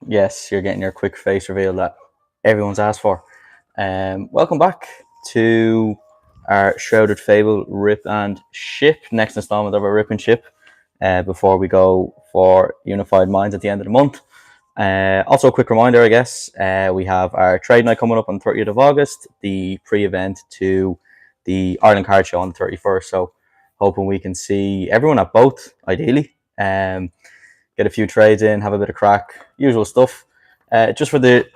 Yes, you're getting your quick face reveal that everyone's asked for. Welcome back to our Shrouded Fable Rip and Ship, next installment of our Rip and Ship, before we go for Unified Minds at the end of the month. Also, a quick reminder, I guess, we have our trade night coming up on the 30th of August, the pre-event to the Ireland Card Show on the 31st. So, hoping we can see everyone at both, ideally. Get a few trades in, have a bit of crack, usual stuff. Just for the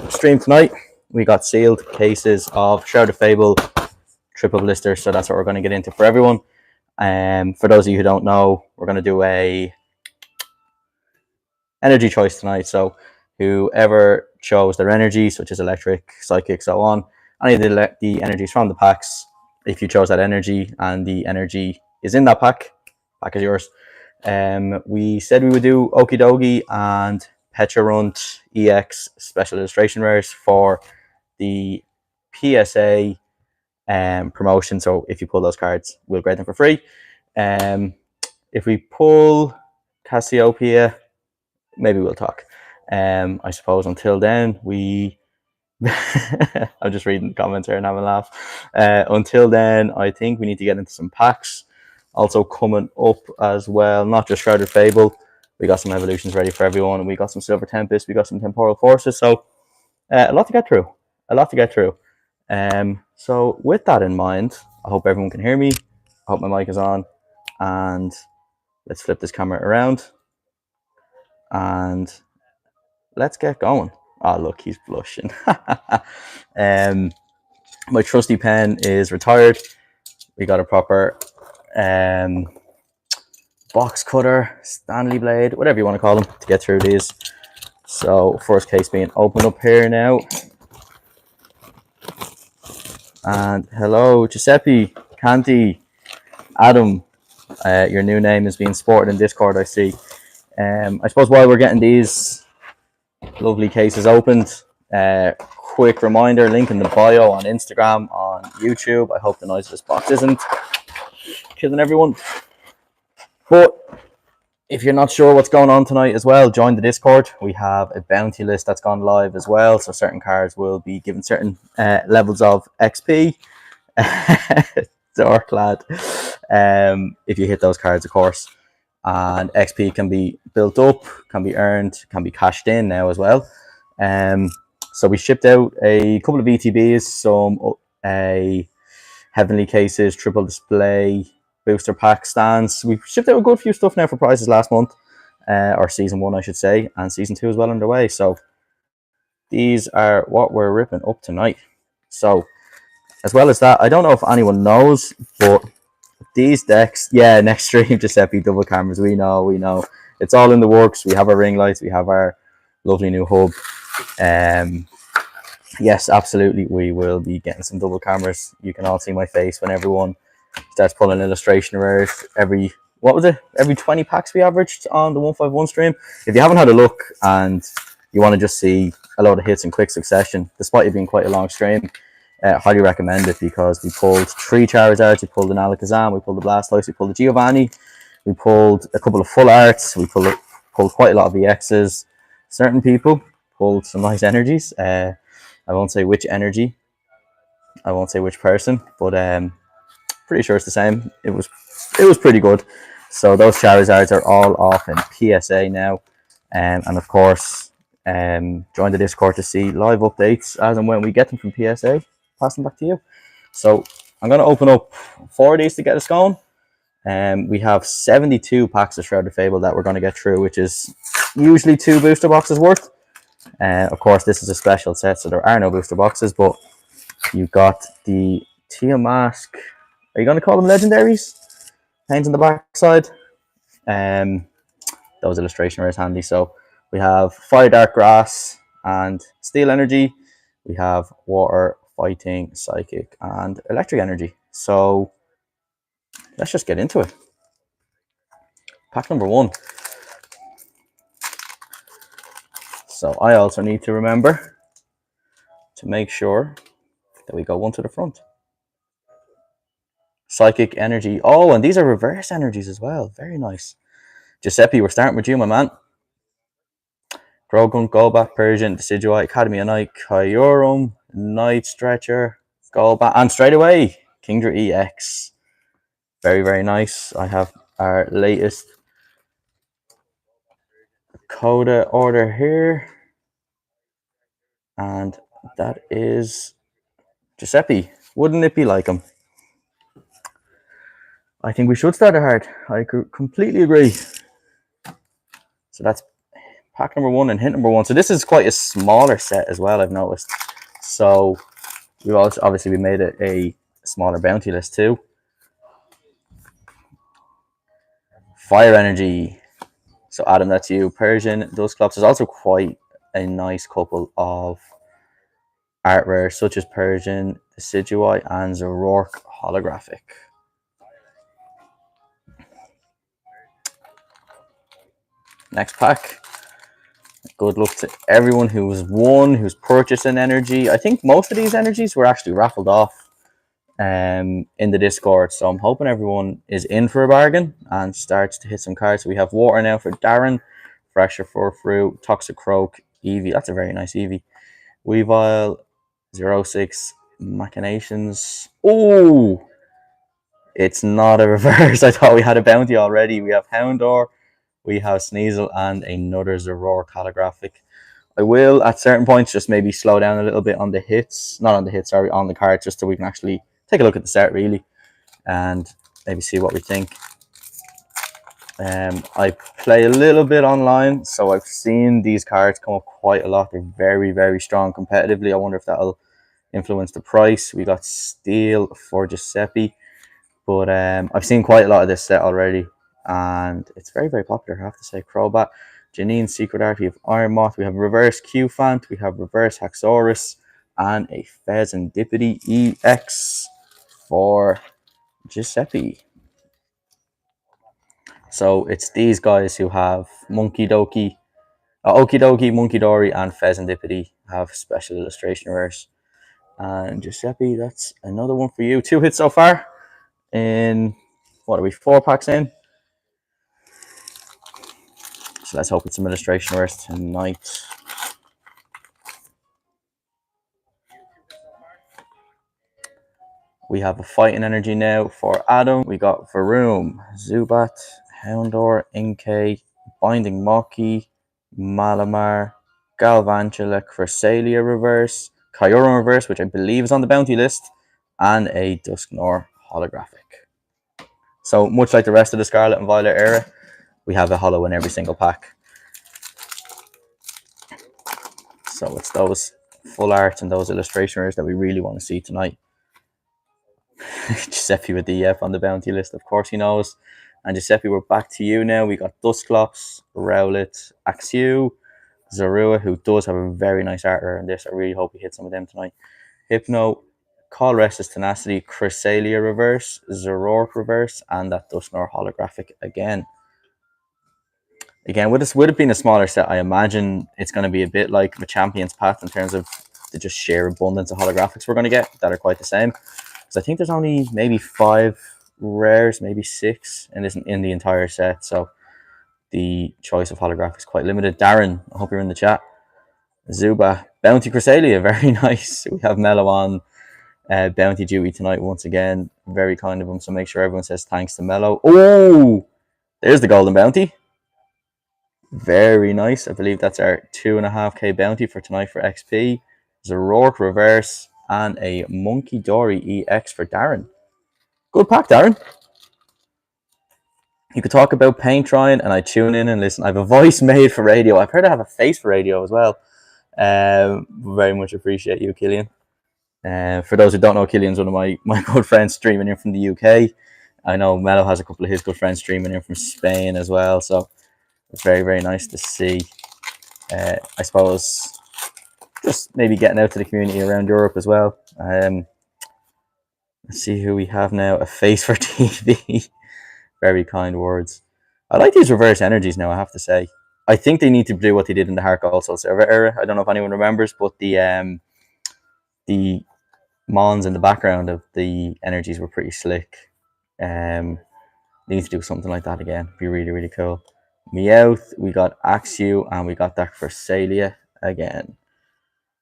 stream tonight, we got sealed cases of Shrouded Fable triple blisters, so that's what we're going to get into for everyone. For those of you who don't know, we're going to do a energy choice tonight. So whoever chose their energy, such as electric, psychic, so on, any of the energies from the packs, if you chose that energy and the energy is in that pack is yours. We said we would do Okie Dokie and Pecharunt EX special illustration rares for the PSA promotion. So if you pull those cards, we'll grade them for free. If we pull Cassiopeia, maybe we'll talk. I suppose until then, I'm just reading the comments here and having a laugh. Until then, I think we need to get into some packs. Also coming up as well, not just Shrouded Fable. We got some evolutions ready for everyone. We got some Silver Tempest. We got some Temporal Forces. So a lot to get through. A lot to get through. So with that in mind, I hope everyone can hear me. I hope my mic is on. And let's flip this camera around. And let's get going. Oh, look, he's blushing. My trusty pen is retired. We got a proper box cutter, Stanley blade, whatever you want to call them, to get through these. So first case being opened up here now. And hello, Giuseppe, Canty, Adam. Your new name is being sported in Discord, I see. I suppose while we're getting these lovely cases opened, quick reminder, link in the bio on Instagram, on YouTube. I hope the noise of this box isn't killing everyone. But if you're not sure what's going on tonight as well, join the Discord. We have a bounty list that's gone live as well. So certain cards will be given certain levels of XP. Dark lad. If you hit those cards, of course. And XP can be built up, can be earned, can be cashed in now as well. So we shipped out a couple of ETBs, some Heavenly Cases, triple display, booster pack stands. We shipped out a good few stuff now for prizes last month, or season 1, I should say, and season 2 is well underway. So these are what we're ripping up tonight. So as well as that, I don't know if anyone knows, but these decks, yeah, next stream, Giuseppe, double cameras, we know. It's all in the works. We have our ring lights, we have our lovely new hub. Yes, absolutely, we will be getting some double cameras. You can all see my face when everyone starts pulling illustration rares. Every 20 packs we averaged on the 151 stream. If you haven't had a look and you want to just see a load of hits in quick succession, despite it being quite a long stream, highly recommend it, because we pulled 3 Charizards, we pulled an Alakazam, we pulled the Blastoise, we pulled the Giovanni, we pulled a couple of full arts, we pulled quite a lot of EXs. Certain people pulled some nice energies. I won't say which energy, I won't say which person, but pretty sure it's the same. It was pretty good. So those Charizards are all off in PSA now, and of course, join the Discord to see live updates as and when we get them from PSA. Pass them back to you. So I'm going to open up 4 of these to get us going. We have 72 packs of Shrouded Fable that we're going to get through, which is usually 2 booster boxes worth. Of course, this is a special set, so there are no booster boxes, but you've got the Teal Mask. Are you going to call them legendaries? Paint on the back side. Those illustration rares handy. So we have Fire, Dark, Grass, and Steel Energy. We have Water, Fighting, Psychic, and Electric Energy. So let's just get into it. Pack number 1. So I also need to remember to make sure that we go 1 to the front. Psychic Energy. Oh, and these are reverse energies as well. Very nice. Giuseppe, we're starting with you, my man. Grogun, Golbat, Persian, Decidueye, Academy of Night, Kyurem, Night Stretcher, Golbat, and straight away, Kingdra EX. Very, very nice. I have our latest Coda order here. And that is Giuseppe. Wouldn't it be like him? I think we should start it hard. I completely agree. So that's pack number 1 and hit number 1. So this is quite a smaller set as well, I've noticed. So we've also obviously we made it a smaller bounty list too. Fire Energy. So Adam, that's you. Persian, Dusclops. There's also quite a nice couple of art rares such as Persian, Decidueye, and Zoroark holographic. Next pack. Good luck to everyone who's won, who's purchased an energy. I think most of these energies were actually raffled off in the Discord. So I'm hoping everyone is in for a bargain and starts to hit some cards. So we have Water now for Darren, Fracture for Fruit, Toxic Croak, Eevee. That's a very nice Eevee. Weavile, 06, Machinations. Oh, it's not a reverse. I thought we had a bounty already. We have Houndour, we have Sneasel, and another Zoroark holographic. I will, at certain points, just maybe slow down a little bit on the hits. Not on the hits, sorry, on the cards, just so we can actually take a look at the set, really, and maybe see what we think. I play a little bit online, so I've seen these cards come up quite a lot. They're very, very strong competitively. I wonder if that'll influence the price. We got Steel for Giuseppe, but I've seen quite a lot of this set already, and it's very, very popular, I have to say. Crobat, Janine, Secret Art, we have Iron Moth, we have Reverse Qfant, we have Reverse Haxorus, and a Fezandipity EX for Giuseppe. So it's these guys who have Okidoki, Munkidori, and Fezandipity have special illustration rares. And Giuseppe, that's another one for you. 2 hits so far in, what are we, 4 packs in? So let's hope it's some illustration rares tonight. We have a Fighting Energy now for Adam. We got Varoom, Zubat, Houndour, Inkay, Binding Mocky, Malamar, Galvantula, Cresselia reverse, Kyurem reverse, which I believe is on the bounty list, and a Dusknoir holographic. So much like the rest of the Scarlet and Violet era, we have a holo in every single pack. So it's those full art and those illustrators that we really want to see tonight. Giuseppe with the on the bounty list, of course he knows. And Giuseppe, we're back to you now. We got Dusclops, Rowlet, Axew, Zorua, who does have a very nice art rare in this. I really hope we hit some of them tonight. Hypno, Colress's Tenacity, Cresselia reverse, Zoroark reverse, and that Dusknoir holographic again. Again, with it being a smaller set, I imagine it's going to be a bit like the Champion's Path in terms of the just sheer abundance of holographics we're going to get that are quite the same. Because I think there's only maybe 5 rares, maybe 6 in the entire set. So the choice of holographics is quite limited. Darren, I hope you're in the chat. Zuba, Bounty Cresselia, very nice. We have Mellow on bounty duty tonight once again. Very kind of him. So make sure everyone says thanks to Mellow. Oh, there's the golden bounty. Very nice. I believe that's our 2.5k bounty for tonight for XP. Zoroark reverse and a Munkidori EX for Darren. Good pack, Darren. You could talk about paint drying and I tune in and listen. I have a voice made for radio. I've heard I have a face for radio as well. Very much appreciate you, Killian. For those who don't know, Killian's one of my good friends streaming in from the UK. I know Mello has a couple of his good friends streaming in from Spain as well. So it's very, very nice to see. I suppose just maybe getting out to the community around Europe as well. Let's see who we have now. A face for TV. Very kind words. I like these reverse energies now, I have to say. I think they need to do what they did in the Heart Gold Soul Silver era. I don't know if anyone remembers, but the mons in the background of the energies were pretty slick. Need to do something like that again. Be really, really cool. Meowth, we got Axew, and we got that Cresselia again.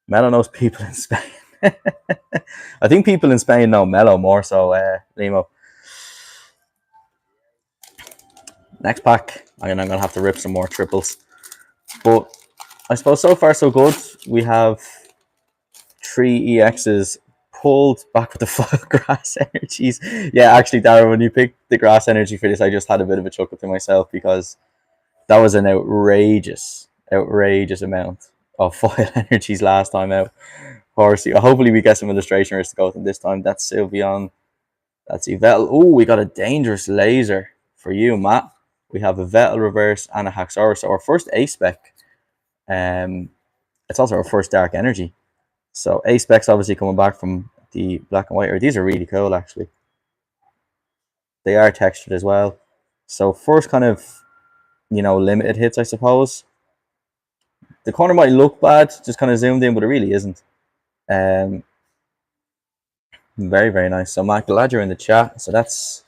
Mello knows people in Spain. I think people in Spain know Mello more so, Limo. Next pack, I'm going to have to rip some more triples. But I suppose so far so good. We have 3 EXs pulled back with the foil grass energies. Yeah, actually, Darren, when you picked the grass energy for this, I just had a bit of a chuckle to myself because that was an outrageous amount of foil energies last time out. Horsey. Hopefully, we get some illustration to go with this time. That's Sylveon. That's Yveltal. Oh, we got a dangerous laser for you, Matt. We have a Yveltal reverse and a Haxorus. So our first A spec. It's also our first dark energy. So A specs obviously coming back from the black and white. These are really cool, actually. They are textured as well. So first kind of, limited hits, I suppose. The corner might look bad, just kind of zoomed in, but it really isn't. Very, very nice. So Matt, glad you're in the chat. So that's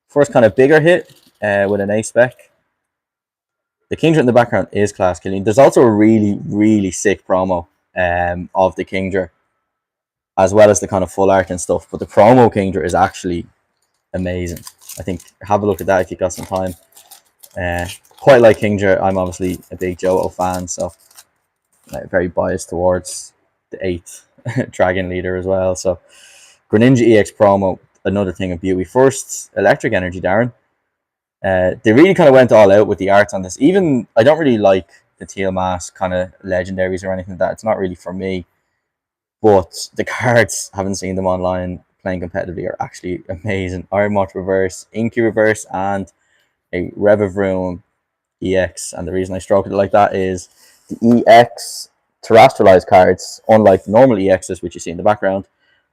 first kind of bigger hit with an A spec. The Kingdra in the background is class killing. There's also a really, really sick promo of the Kingdra, as well as the kind of full art and stuff. But the promo Kingdra is actually amazing. I think have a look at that if you've got some time. Quite like Kingdra. I'm obviously a big Johto fan, so very biased towards the 8th Dragon Leader as well. So Greninja EX promo, another thing of beauty. First, Electric Energy, Darren. They really kind of went all out with the arts on this. Even, I don't really like the Teal Mask kind of legendaries or anything like that. It's not really for me. But the cards, haven't seen them online playing competitively, are actually amazing. Iron Moth reverse, Inky reverse, and a Revavroom EX. And the reason I stroked it like that is the EX terrestrialized cards, unlike the normal EXs, which you see in the background,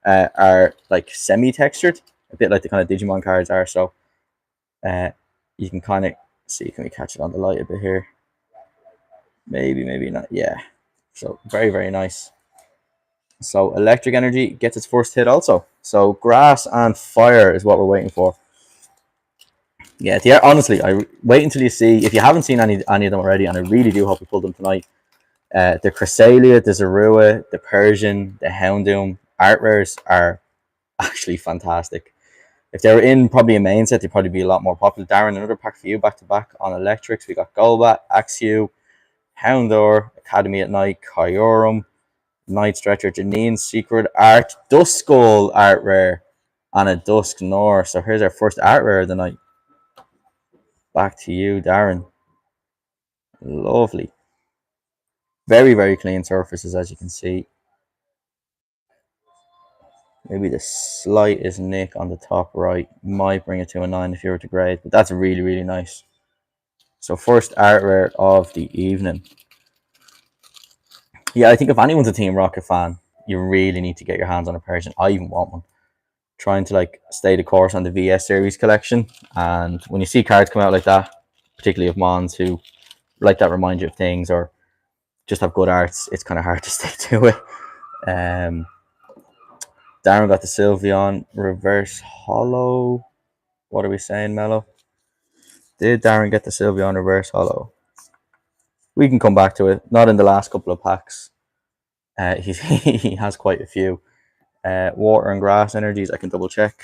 are like semi-textured, a bit like the kind of Digimon cards are. So you can kind of see, can we catch it on the light a bit here? Maybe, maybe not. Yeah. So very, very nice. So Electric Energy gets its first hit also. So Grass and Fire is what we're waiting for. Yeah, honestly, I wait until you see, if you haven't seen any of them already, and I really do hope you pull them tonight, the Cresselia, the Zorua, the Persian, the Houndoom art rares are actually fantastic. If they were in probably a main set, they'd probably be a lot more popular. Darren, another pack for you back to back on electrics. We got Golbat, Axew, Houndour, Academy at Night, Kyurem, Night Stretcher, Janine's Secret Art, Duskull art rare, and a Dusknoir. So here's our first art rare of the night. Back to you, Darren. Lovely. Very, very clean surfaces, as you can see. Maybe the slightest nick on the top right might bring it to a 9 if you were to grade, but that's really, really nice. So first art rare of the evening. Yeah, I think if anyone's a Team Rocket fan, you really need to get your hands on a Persian. I even want one. Trying to stay the course on the VS series collection, and when you see cards come out like that, particularly of Mons who like that remind you of things or just have good arts, it's kind of hard to stay to it. Darren got the Sylveon reverse hollow. What are we saying, Mello? Did Darren get the Sylveon reverse hollow? We can come back to it. Not in the last couple of packs. He has quite a few. Water and grass energies. I can double check.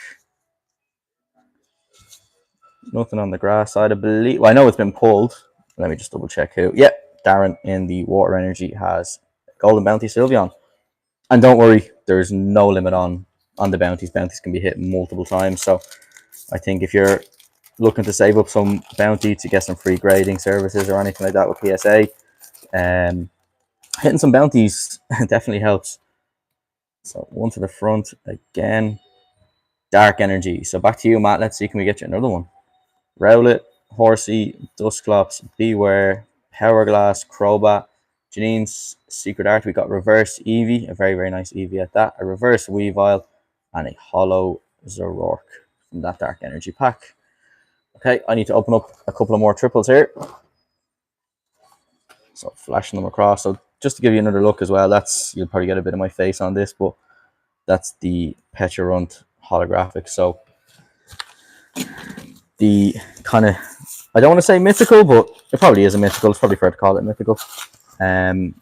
Nothing on the grass side. I believe. Well, I know it's been pulled. Let me just double check who. Yep, Darren in the water energy has Golden Bounty Sylveon. And don't worry, there's no limit on the bounties. Bounties can be hit multiple times. So I think if you're looking to save up some bounty to get some free grading services or anything like that with PSA, hitting some bounties definitely helps. So one to the front again. Dark energy. So back to you, Matt. Let's see, can we get you another one? Rowlet, Horsey, Dusclops, Beware, Hourglass, Crobat, Janine's Secret Art. We got Reverse Eevee, a very, very nice Eevee at that. A Reverse Weavile, and a Hollow Zoroark from that Dark Energy pack. Okay, I need to open up a couple of more triples here. So flashing them across. So just to give you another look as well, that's, you'll probably get a bit of my face on this, but that's the Pecharunt holographic. So the kind of I don't want to say mythical, but it probably is a mythical. It's probably fair to call it mythical. Um,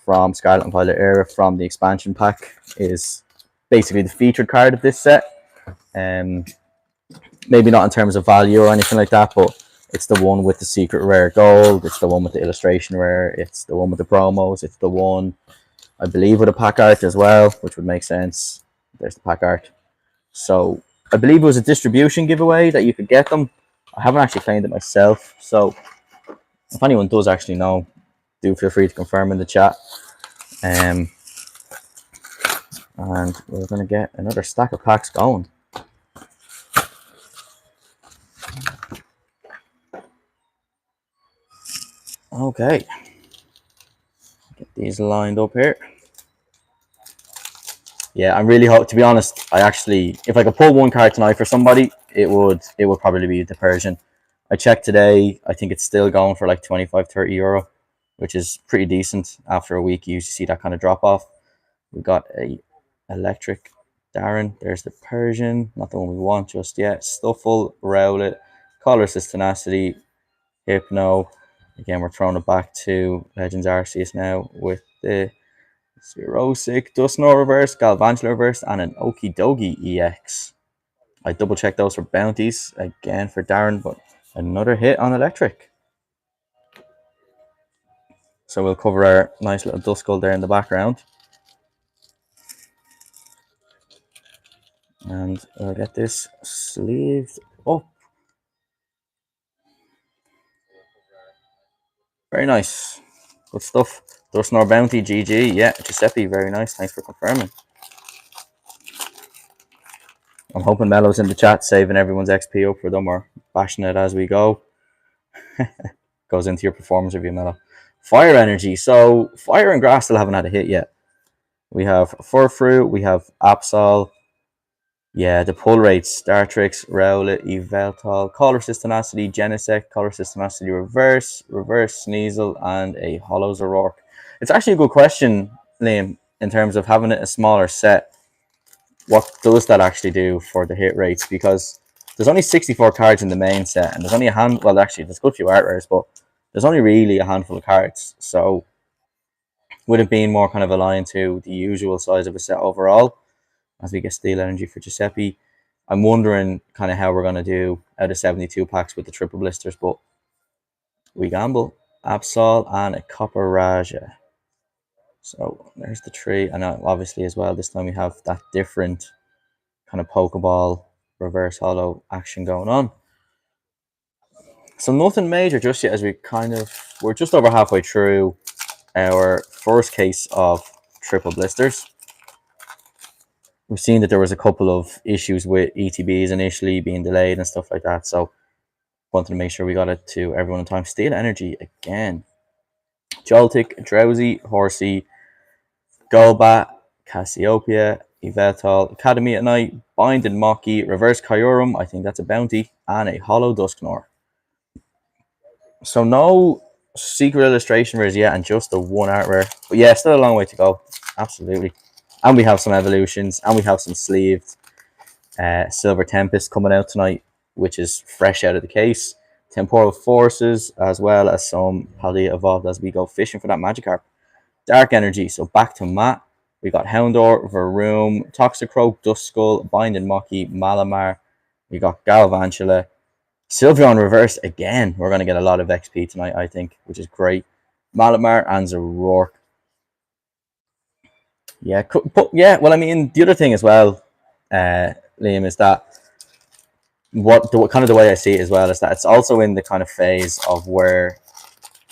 from Scarlet and Violet era, from the expansion pack, is basically the featured card of this set. Um, maybe not in terms of value or anything like that, but it's the one with the secret rare gold. It's the one with the illustration rare. It's the one with the promos. It's the one, I believe, with a pack art as well, which would make sense. There's the pack art. So I believe it was a distribution giveaway that you could get them. I haven't actually claimed it myself, so if anyone does actually know, do feel free to confirm in the chat. And we're going to get another stack of packs going. Okay, get these lined up here. Yeah, I'm really to be honest, I actually, if I could pull one card tonight for somebody, it would probably be the Persian. I checked today, I think it's still going for like 25-30 euro, which is pretty decent. After a week, you usually see that kind of drop off. We got a electric Darren. There's the Persian, not the one we want just yet. Stuffle, Rowlet, Colorless Tenacity, Hypno. Again, we're throwing it back to Legends Arceus now with the Xerosic, Dusknoir reverse, Galvantula reverse, and an Okidogi EX. I double checked those for bounties again for Darren, but another hit on electric. So we'll cover our nice little Duskull there in the background. And we'll get this sleeved up. Very nice. Good stuff. Dusknoir bounty, GG. Yeah, Giuseppe, very nice. Thanks for confirming. I'm hoping Mello's in the chat, saving everyone's XP up for them or bashing it as we go. Goes into your performance review, Mello. Fire energy. So fire and grass still haven't had a hit yet. We have Furfrou, we have Absol. Yeah, the pull rates: Dartrix, Rowlet, Yveltal, Colorless Tenacity, Genesect, Colorless Tenacity Reverse, Reverse Sneasel, and a Hollow Zoroark. It's actually a good question, Liam, in terms of having it a smaller set. What does that actually do for the hit rates? Because there's only 64 cards in the main set, and there's only a hand. Well, actually, there's a good few art rares, but there's only really a handful of cards. So, would it be more kind of aligned to the usual size of a set overall? As we get Steel Energy for Giuseppe, I'm wondering kind of how we're going to do out of 72 packs with the triple blisters, but we gamble. Absol and a Copper Raja. So there's the tree, and obviously as well, this time we have that different kind of Pokeball reverse hollow action going on. So nothing major just yet, as we're just over halfway through our first case of triple blisters. We've seen that there was a couple of issues with ETBs initially being delayed and stuff like that, so wanted to make sure we got it to everyone in time. Steel Energy again. Joltik, Drowsy, Horsey, Golbat, Cassiopeia, Yveltal, Academy at Night, Bind and Mocky, Reverse Kyurem, I think that's a bounty, and a Hollow Dusknoir. So no secret illustration rares yet, and just the one art rare. But yeah, still a long way to go. Absolutely. And we have some evolutions, and we have some sleeved Silver Tempest coming out tonight, which is fresh out of the case. Temporal Forces, as well as some Paldea Evolved as we go fishing for that Magikarp. Dark Energy, so back to Matt. We got Houndour, Varoom, Toxicroak, Duskull, Bind and Mocky, Malamar. We got Galvantula. Sylveon reverse again. We're going to get a lot of XP tonight, I think, which is great. Malamar and Zoroark. Yeah, but yeah, well, I mean, the other thing as well, Liam, is that kind of the way I see it as well is that it's also in the kind of phase of where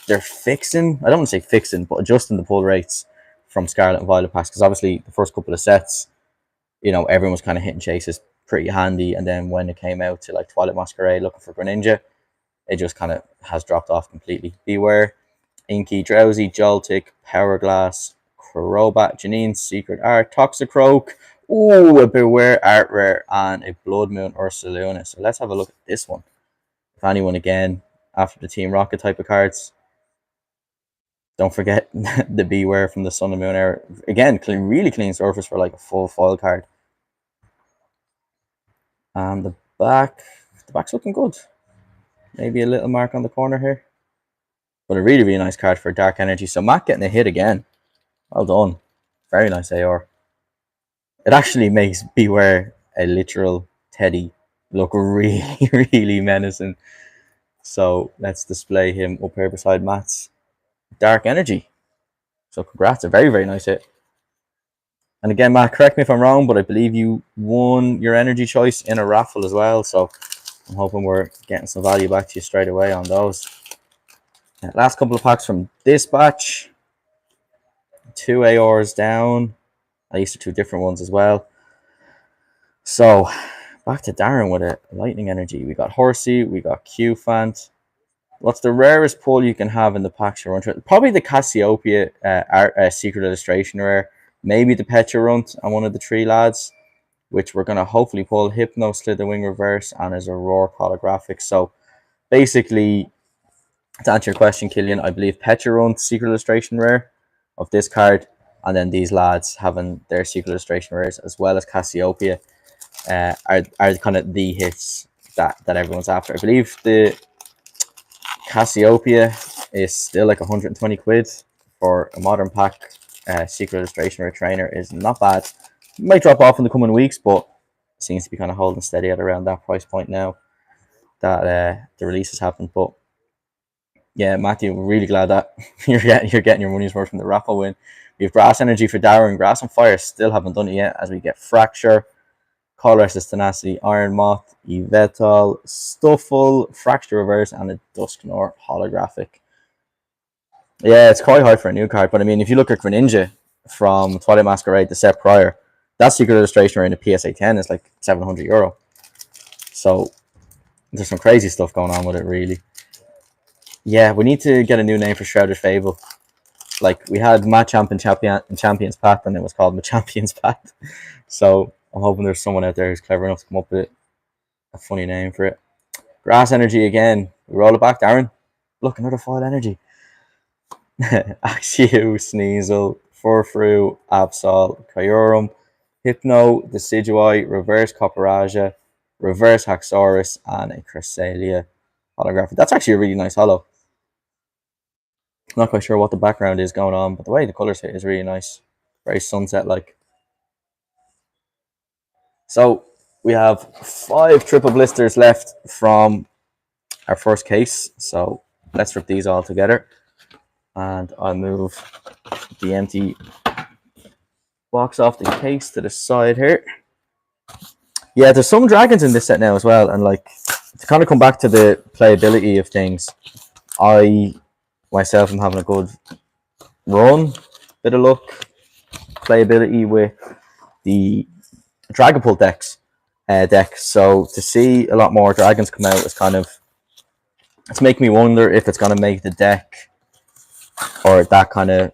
they're fixing, I don't want to say fixing, but adjusting the pull rates from Scarlet and Violet packs, because obviously the first couple of sets, everyone was kind of hitting chases pretty handy, and then when it came out to like Twilight Masquerade looking for Greninja, it just kind of has dropped off completely. Beware, Inky, Drowsy, Joltik, Power Glass, Crobat, Janine's Secret Art, Toxicroak, ooh, a Beware Art Rare, and a Blood Moon Ursaluna. So let's have a look at this one. If anyone, again, after the Team Rocket type of cards, don't forget the Beware from the Sun and Moon era. Again, really clean surface for like a full foil card. And the back's looking good. maybe a little mark on the corner here. But a really, really nice card for Dark Energy. So Matt getting a hit again. Well done. Very nice AR. It actually makes Beware a literal Teddy look really, really menacing. So let's display him up here beside Matt's Dark Energy. So congrats, a very, very nice hit. And again, Matt, correct me if I'm wrong, but I believe you won your energy choice in a raffle as well. So I'm hoping we're getting some value back to you straight away on those. Last couple of packs from this batch. 2 ARs down. At least 2 different ones as well. So back to Darren with a lightning energy. We got Horsey, we got Q-Fant. What's the rarest pull you can have in the packs you run through? Probably the Cassiopeia secret illustration rare. Maybe the Pecharunt and one of the 3 lads, which we're going to hopefully pull. Hypno, Slitherwing Reverse, and as a Rourke holographic. So basically, to answer your question, Killian, I believe Pecharunt secret illustration rare of this card, and then these lads having their secret illustration rares as well as Cassiopeia are kind of the hits that everyone's after. I believe the Cassiopeia is still like 120 quid for a modern pack. Secret illustration or trainer is not bad. It might drop off in the coming weeks, but seems to be kind of holding steady at around that price point now that the release has happened. But yeah, Matthew, we're really glad that you're getting your money's worth from the raffle win. We have Grass Energy for Darren. Grass and Fire still haven't done it yet, as we get Fracture, Colorless Tenacity, Iron Moth, Yveltal, Stuffle, Fracture Reverse, and a Dusknoir holographic. Yeah, it's quite hard for a new card, but I mean, if you look at Greninja from Twilight Masquerade, the set prior, that secret illustration in a PSA 10 is like €700. So there's some crazy stuff going on with it, really. Yeah, we need to get a new name for Shrouded Fable. Like, we had Machamp and Champions Path, and it was called Machampions Path. So I'm hoping there's someone out there who's clever enough to come up with a funny name for it. Grass Energy again. We roll it back, Darren. Look, another foil energy. Axew, Sneasel, Furfru, Absol, Kyurem, Hypno, Decidueye, Reverse Copperaja, Reverse Haxorus, and a Cresselia holographic. That's actually a really nice holo. I'm not quite sure what the background is going on, but the way the colours hit is really nice. Very sunset-like. So we have 5 triple blisters left from our first case. So let's rip these all together. And I'll move the empty box off the case to the side here. Yeah, there's some dragons in this set now as well. And like, to kind of come back to the playability of things, I myself am having a good run, bit of luck, playability with the Dragapult deck. So to see a lot more dragons come out is kind of, it's making me wonder if it's going to make the deck, or that kind of,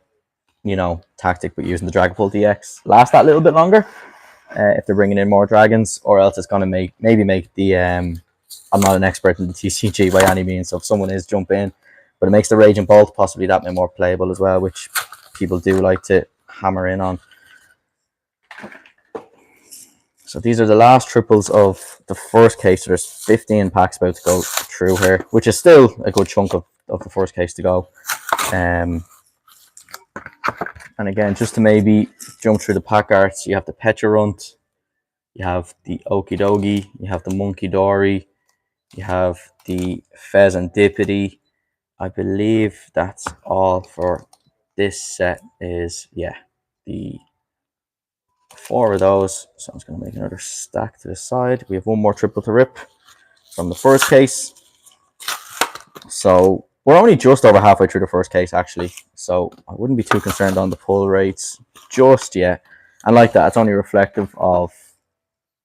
you know, tactic but using the Dragapult DX last that little bit longer, if they're bringing in more dragons, or else it's going to maybe make the I'm not an expert in the TCG by any means, so if someone is, jump in, but it makes the Raging Bolt possibly that bit more playable as well, which people do like to hammer in on. So these are the last triples of the first case. So there's 15 packs about to go through here, which is still a good chunk of the first case to go. And again, just to maybe jump through the pack arts, you have the Pecharunt, you have the Okidogi, you have the Monkey Dory, you have the Pheasantipity. I believe that's all for this set. Is, yeah, the 4 of those. So I'm just going to make another stack to the side. We have 1 more triple to rip from the first case. So we're only just over halfway through the first case, actually. So I wouldn't be too concerned on the pull rates just yet. And like that, it's only reflective of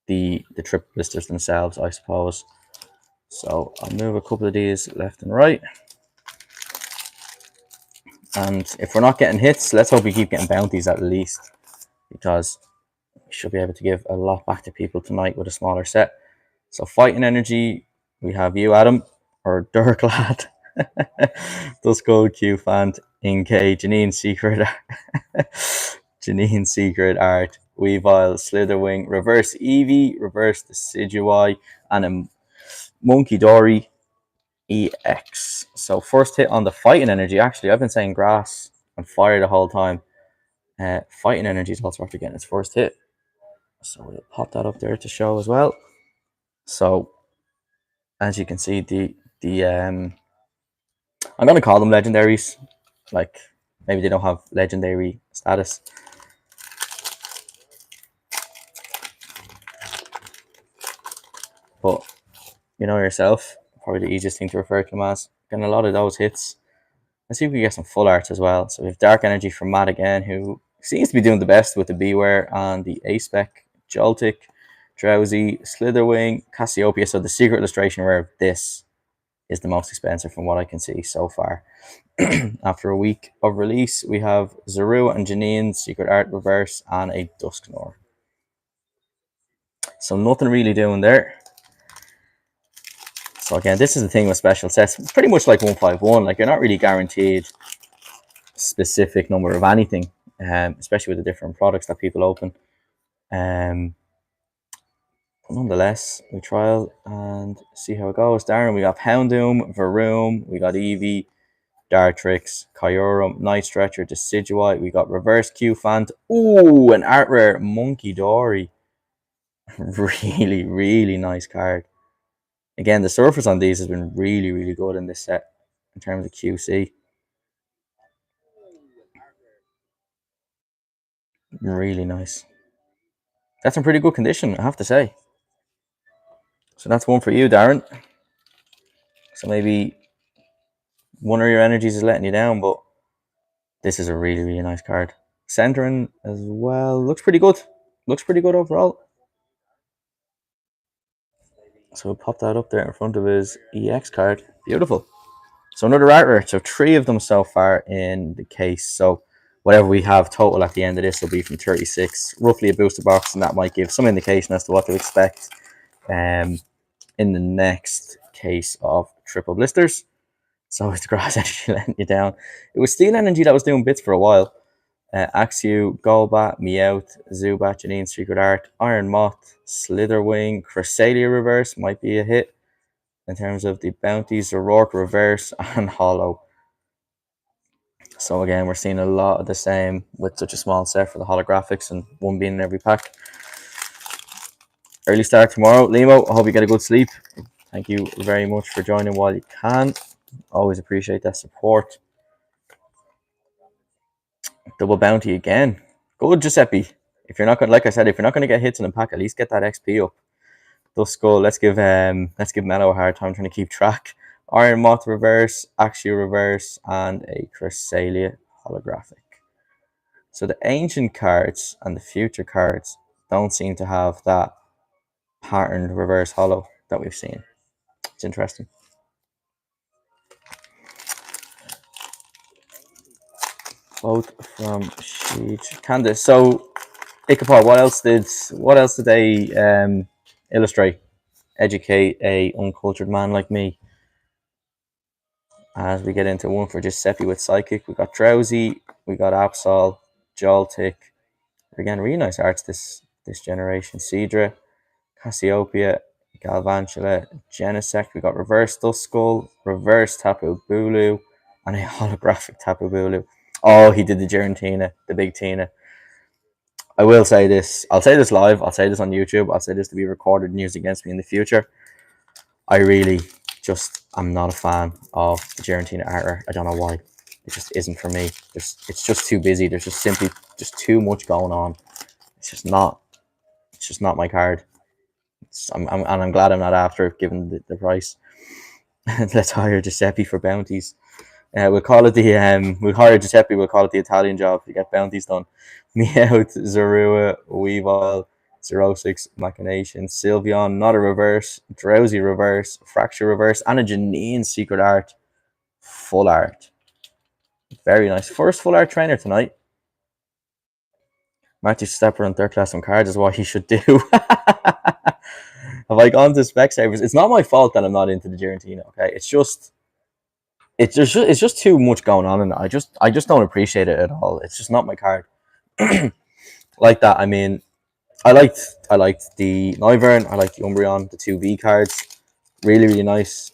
the triple blisters themselves, I suppose. So I'll move a couple of these left and right. And if we're not getting hits, let's hope we keep getting bounties at least, because we should be able to give a lot back to people tonight with a smaller set. So Fighting Energy, we have you, Adam, or Dirk Lad, Duskull, Q-Fant, Inkay, Janine Secret Art, Weavile, Slitherwing, Reverse Eevee, Reverse Decidueye, and a Monkey Dory. EX. So first hit on the fighting energy. Actually, I've been saying grass and fire the whole time. Fighting energy is also after getting its first hit. So we'll pop that up there to show as well. So as you can see, the I'm gonna call them legendaries. Like maybe they don't have legendary status. But you know yourself, probably the easiest thing to refer to them as. Getting a lot of those hits. Let's see if we can get some full arts as well. So we have Dark Energy from Matt again, who seems to be doing the best with the Beware and the A-Spec, Joltik, Drowsy, Slitherwing, Cassiopeia. So the secret illustration rare of this is the most expensive from what I can see so far. After a week of release, we have Zaru and Janine's Secret Art Reverse and a Dusknoir. So nothing really doing there. So again, this is the thing with special sets. It's pretty much like 151. Like you're not really guaranteed specific number of anything, especially with the different products that people open. But nonetheless, we trial and see how it goes. Darren, we got Houndoom, Varoom, we got Eevee, Dartrix, Kyurem, Night Stretcher, Decidueye. We got Reverse Q-Fant. Ooh, an art rare Monkey Dory. Really, really nice card. Again, the surface on these has been really, really good in this set in terms of QC. Really nice. That's in pretty good condition, I have to say. So that's one for you, Darren. So maybe one of your energies is letting you down, but this is a really, really nice card. Centering as well. Looks pretty good. Looks pretty good overall. So we'll pop that up there in front of his EX card. Beautiful. So another art rare. So 3 of them so far in the case. So whatever we have total at the end of this will be from 36. Roughly a booster box, and that might give some indication as to what to expect in the next case of triple blisters. So it's grass energy letting you down. It was steel energy that was doing bits for a while. Axew, Golbat, Meowth, Zubat, Janine, Secret Art, Iron Moth, Slitherwing, Cresselia Reverse might be a hit in terms of the bounties, O'Rourke Reverse, and Hollow. So again, we're seeing a lot of the same with such a small set for the holographics and one being in every pack. Early start tomorrow. Limo, I hope you get a good sleep. Thank you very much for joining while you can. Always appreciate that support. Double bounty again. Good, Giuseppe. If you're not going, like I said, if you're not going to get hits in a pack, at least get that XP up. Duskull, let's give Mello a hard time trying to keep track. Iron Moth Reverse, Axew Reverse, and a Cresselia holographic. So the ancient cards and the future cards don't seem to have that patterned reverse hollow that we've seen. It's interesting. Both from Sheej. Candace. So Ichabod, what else did they illustrate? Educate a uncultured man like me. As we get into one for Giuseppe with Psychic, we got Drowsy, we got Absol, Joltik. Again, really nice arts this generation. Seadra, Cassiopeia, Galvantula, Genesect. We got Reverse Duskull, Reverse Tapu Bulu, and a holographic Tapu Bulu. Oh, he did the Giratina, the big Tina. I will say this. I'll say this live. I'll say this on YouTube. I'll say this to be recorded and used against me in the future. I really I'm not a fan of the Giratina art. I don't know why. It just isn't for me. It's just too busy. There's just simply just too much going on. It's just not my card. I'm glad I'm not after it, given the price. Let's hire Giuseppe for bounties. We'll call it we'll hire Giuseppe. We'll call it the Italian job to get bounties done. Meowth, Zorua, Weavile, 06, Machination, Sylveon, not a reverse, Drowsy Reverse, Fracture Reverse, and a Janine Secret Art. Full art. Very nice. First full art trainer tonight. Matthew Stepper on third class on cards is what he should do. Have I gone to Specsavers? It's not my fault that I'm not into the Giratina, okay? It's just too much going on, and I just don't appreciate it at all. It's just not my card. Like that, I mean, I liked the Noivern, I liked the Umbreon, the 2V cards. Really, really nice.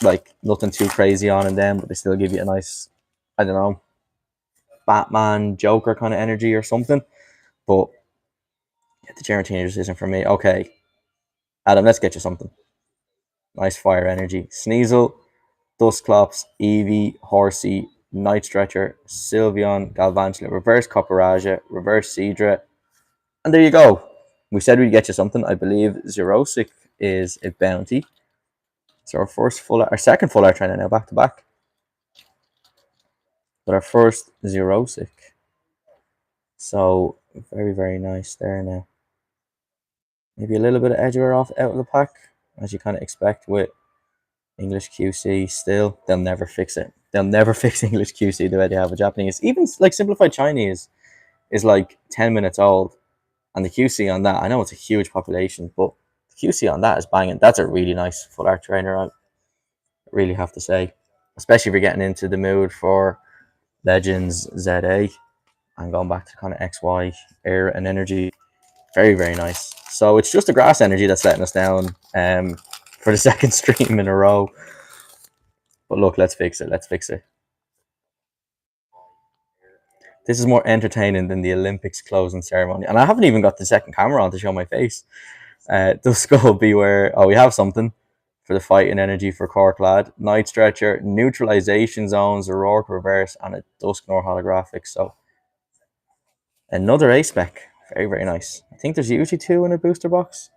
like nothing too crazy on in them, but they still give you a nice, I don't know, Batman Joker kind of energy or something. But yeah, the German teenagers isn't for me. Okay, Adam, let's get you something. Nice fire energy. Sneasel, Dusclops, Eevee, Horsey, Night Stretcher, Sylveon, Galvantula, Reverse Copperaja, Reverse Seadra, and there you go. We said we'd get you something. I believe Xerosic is a bounty. So our second full art trainer now, back to back. But our first Xerosic. So very, very nice there now. Maybe a little bit of edgeware off out of the pack, as you kind of expect with English QC. Still, they'll never fix it. They'll never fix English QC the way they have a Japanese. Even like simplified Chinese is like 10 minutes old, and the QC on that, I know it's a huge population, but the QC on that is banging. That's a really nice full art trainer, I really have to say. Especially if you're getting into the mood for Legends ZA and going back to kind of XY era and energy. Very, very nice. So it's just the grass energy that's letting us down for the second stream in a row. But look, let's fix it. Let's fix it. This is more entertaining than the Olympics closing ceremony. And I haven't even got the second camera on to show my face. The skull beware. Oh, we have something for the fighting energy for Cork Lad. Night Stretcher, neutralization zones, Aurora reverse, and a Dusknor holographic. So another A spec. Very, very nice. I think there's usually 2 in a booster box.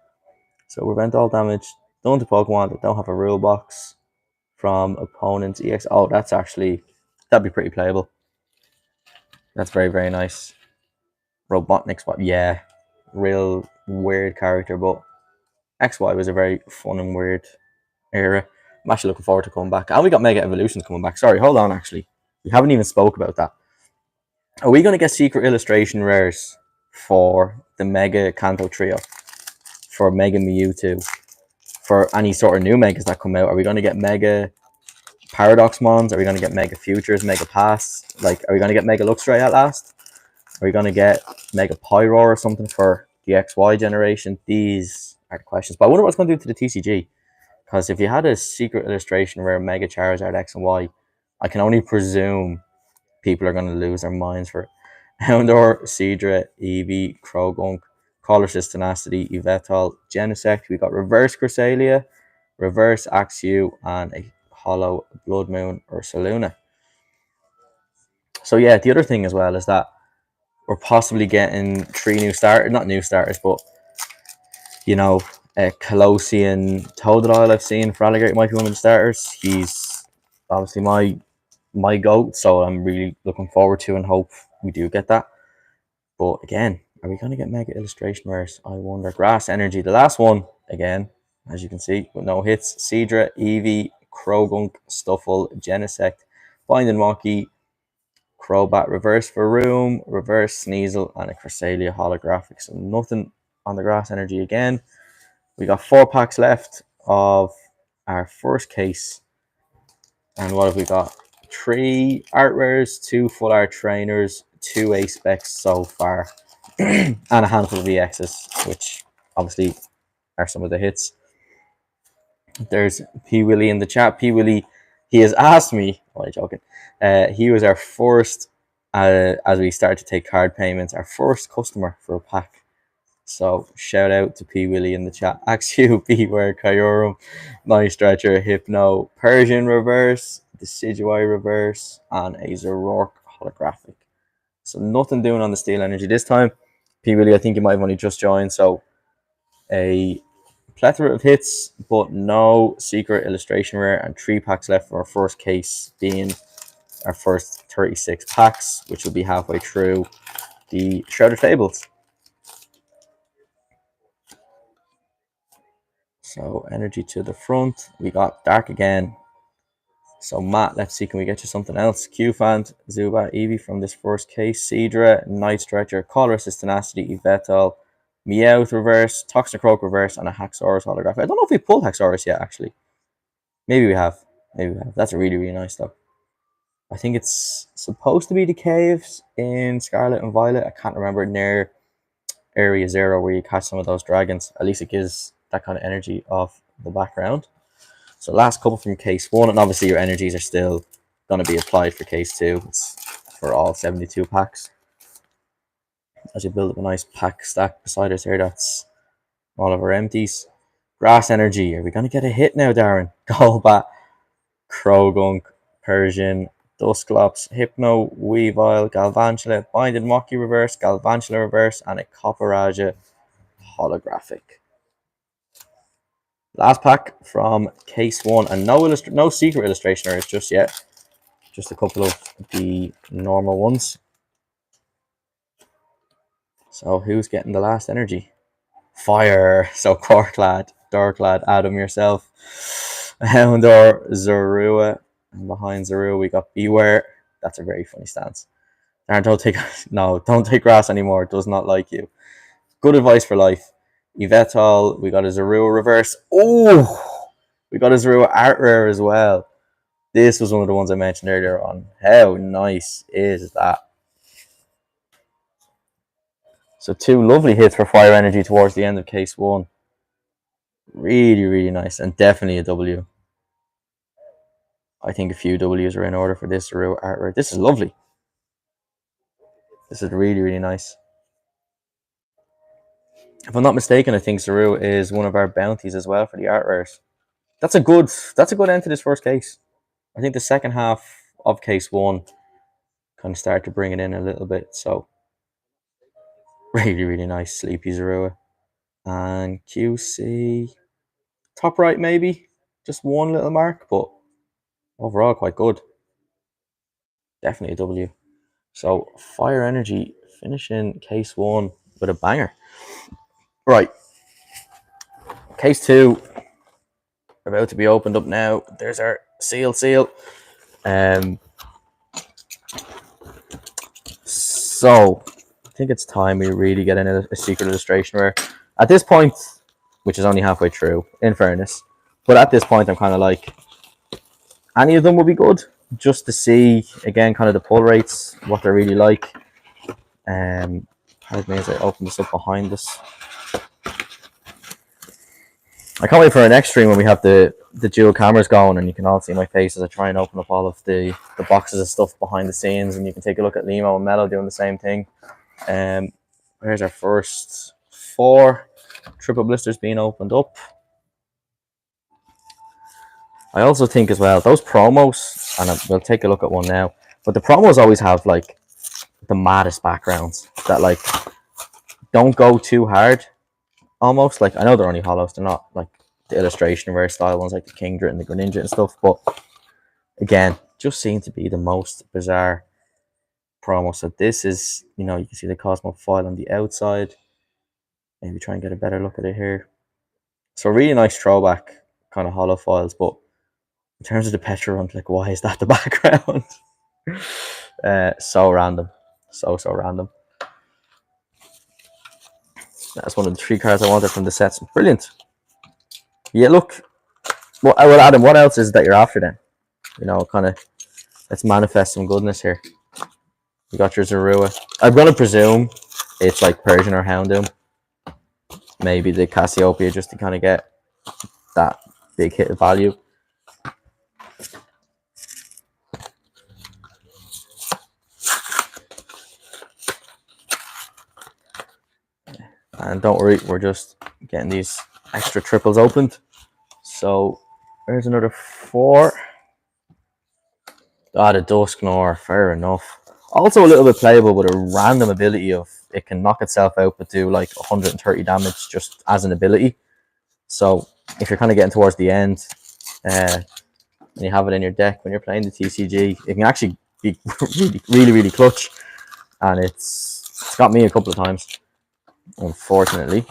So prevent all damage done to Pokemon that don't have a rule box from opponent's EX. Oh, that'd be pretty playable. That's very, very nice. Robotnik spot. Yeah, real weird character, but XY was a very fun and weird era. I'm actually looking forward to coming back. And we got Mega Evolutions coming back. Sorry, hold on, actually. We haven't even spoke about that. Are we going to get secret illustration rares for the Mega Kanto Trio? For Mega Mewtwo? For any sort of new Megas that come out? Are we going to get Mega Paradox Mons? Are we going to get Mega Futures, Mega Pass? Like, are we going to get Mega Luxray at last? Are we going to get Mega Pyro or something for the XY generation? These are the questions. But I wonder what's going to do to the TCG. Because if you had a secret illustration where Mega Charizard X and Y, I can only presume people are going to lose their minds for it. Houndour, Seadra, Eevee, Krogunk, Colossus Tenacity, Yveltal, Genesect. We got Reverse Cresselia, Reverse Axew, and a Hollow Blood Moon or Saluna. So yeah, the other thing as well is that we're possibly getting 3 new starters, not new starters, but you know, Colossian Totodile I've seen for Alligator might be one of the starters. He's obviously my goat, so I'm really looking forward to and hope we do get that. But again, are we going to get Mega Illustration rares? I wonder. Grass Energy, the last one, again, as you can see, with no hits. Seadra, Eevee, Krogunk, Stuffle, Genesect, Binding Monkey, Crobat, Reverse Varoom, Reverse Sneasel, and a Cresselia holographic. So nothing on the Grass Energy again. We got 4 packs left of our first case. And what have we got? 3 art rares, 2 full art trainers, 2 A specs so far, and a handful of EXs, which obviously are some of the hits. There's P. Willie in the chat. P. Willie, he has asked me, oh, I'm joking. He was our first, as we started to take card payments, our first customer for a pack. So shout out to P. Willie in the chat. Axew, Beware, Kyurem, Night Stretcher, Hypno, Persian Reverse, Decidueye Reverse, and a Zoroark holographic. So nothing doing on the Steel Energy this time. P. Willie, I think you might have only just joined. So a plethora of hits, but no secret illustration rare, and 3 packs left for our first case, being our first 36 packs, which will be halfway through the Shrouded Fables. So energy to the front. We got Dark again. So Matt, let's see, can we get you something else? Q-Fant, Zubat, Eevee from this first case. Seadra, Night Stretcher, Colossus Tenacity, Yveltal, Meowth reverse, Toxicroak reverse, and a Haxorus holographic. I don't know if we pulled Haxorus yet, actually. Maybe we have. Maybe we have. That's a really, really nice though. I think it's supposed to be the caves in Scarlet and Violet. I can't remember, near Area 0 where you catch some of those dragons. At least it gives that kind of energy off the background. So last couple from case 1, and obviously your energies are still going to be applied for case 2. It's for all 72 packs. As you build up a nice pack stack beside us here, that's all of our empties. Grass energy. Are we going to get a hit now, Darren? Golbat, Krogunk, Persian, Dusclops, Hypno, Weavile, Galvantula, Binded Mocky reverse, Galvantula reverse, and a Copperaja holographic. Last pack from case 1, and no secret illustration errors just yet. Just a couple of the normal ones. So who's getting the last energy? Fire. So Corklad, Darklad, Adam yourself, Houndour, Zorua, and behind Zorua we got Beware. That's a very funny stance. Darren, don't take grass anymore. It does not like you. Good advice for life. Yvettal, we got a Zorua reverse. Oh, we got a Zorua art rare as well. This was one of the ones I mentioned earlier on. How nice is that? So 2 lovely hits for fire energy towards the end of case 1. Really, really nice, and definitely a W. I think a few W's are in order for this Zorua art rare. This is lovely. This is really, really nice. If I'm not mistaken, I think Zorua is one of our bounties as well for the art rares. That's a good end to this first case. I think the second half of case 1 kind of start to bring it in a little bit. So really, really nice Sleepy Zorua. And QC top right maybe. Just one little mark, but overall quite good. Definitely a W. So fire energy finishing case 1 with a banger. Right. Case 2 about to be opened up now. There's our seal. So I think it's time we really get in a secret illustration rare. At this point, which is only halfway through, in fairness, but at this point I'm kind of like, any of them will be good, just to see again kind of the pull rates, what they're really like. Pardon me as I open this up behind us. I can't wait for our next stream when we have the dual cameras going and you can all see my face as I try and open up all of the boxes of stuff behind the scenes, and you can take a look at Limo and Mello doing the same thing. Here's our first 4 triple blisters being opened up. I also think as well, those promos, and we'll take a look at one now, but the promos always have like the maddest backgrounds that like don't go too hard. Almost like, I know they're only hollows, they're not like the illustration rare style ones like the Kingdra and the Greninja and stuff, but again, just seem to be the most bizarre promo. So this is, you can see the Cosmo foil on the outside. Maybe try and get a better look at it here. So really nice throwback kind of hollow foils, but in terms of the Petra run, like, why is that the background? So random. So random. That's one of the 3 cards I wanted from the sets. Brilliant. Yeah, look. Well, Adam, what else is that you're after then? Kind of, let's manifest some goodness here. You got your Zorua. I'm going to presume it's like Persian or Houndoom. Maybe the Cassiopeia, just to kind of get that big hit of value. And don't worry, we're just getting these extra triples opened. So there's another 4. The Dusknoir, fair enough. Also a little bit playable with a random ability of it can knock itself out but do like 130 damage just as an ability. So if you're kind of getting towards the end and you have it in your deck when you're playing the TCG, it can actually be really clutch. And it's got me a couple of times, unfortunately.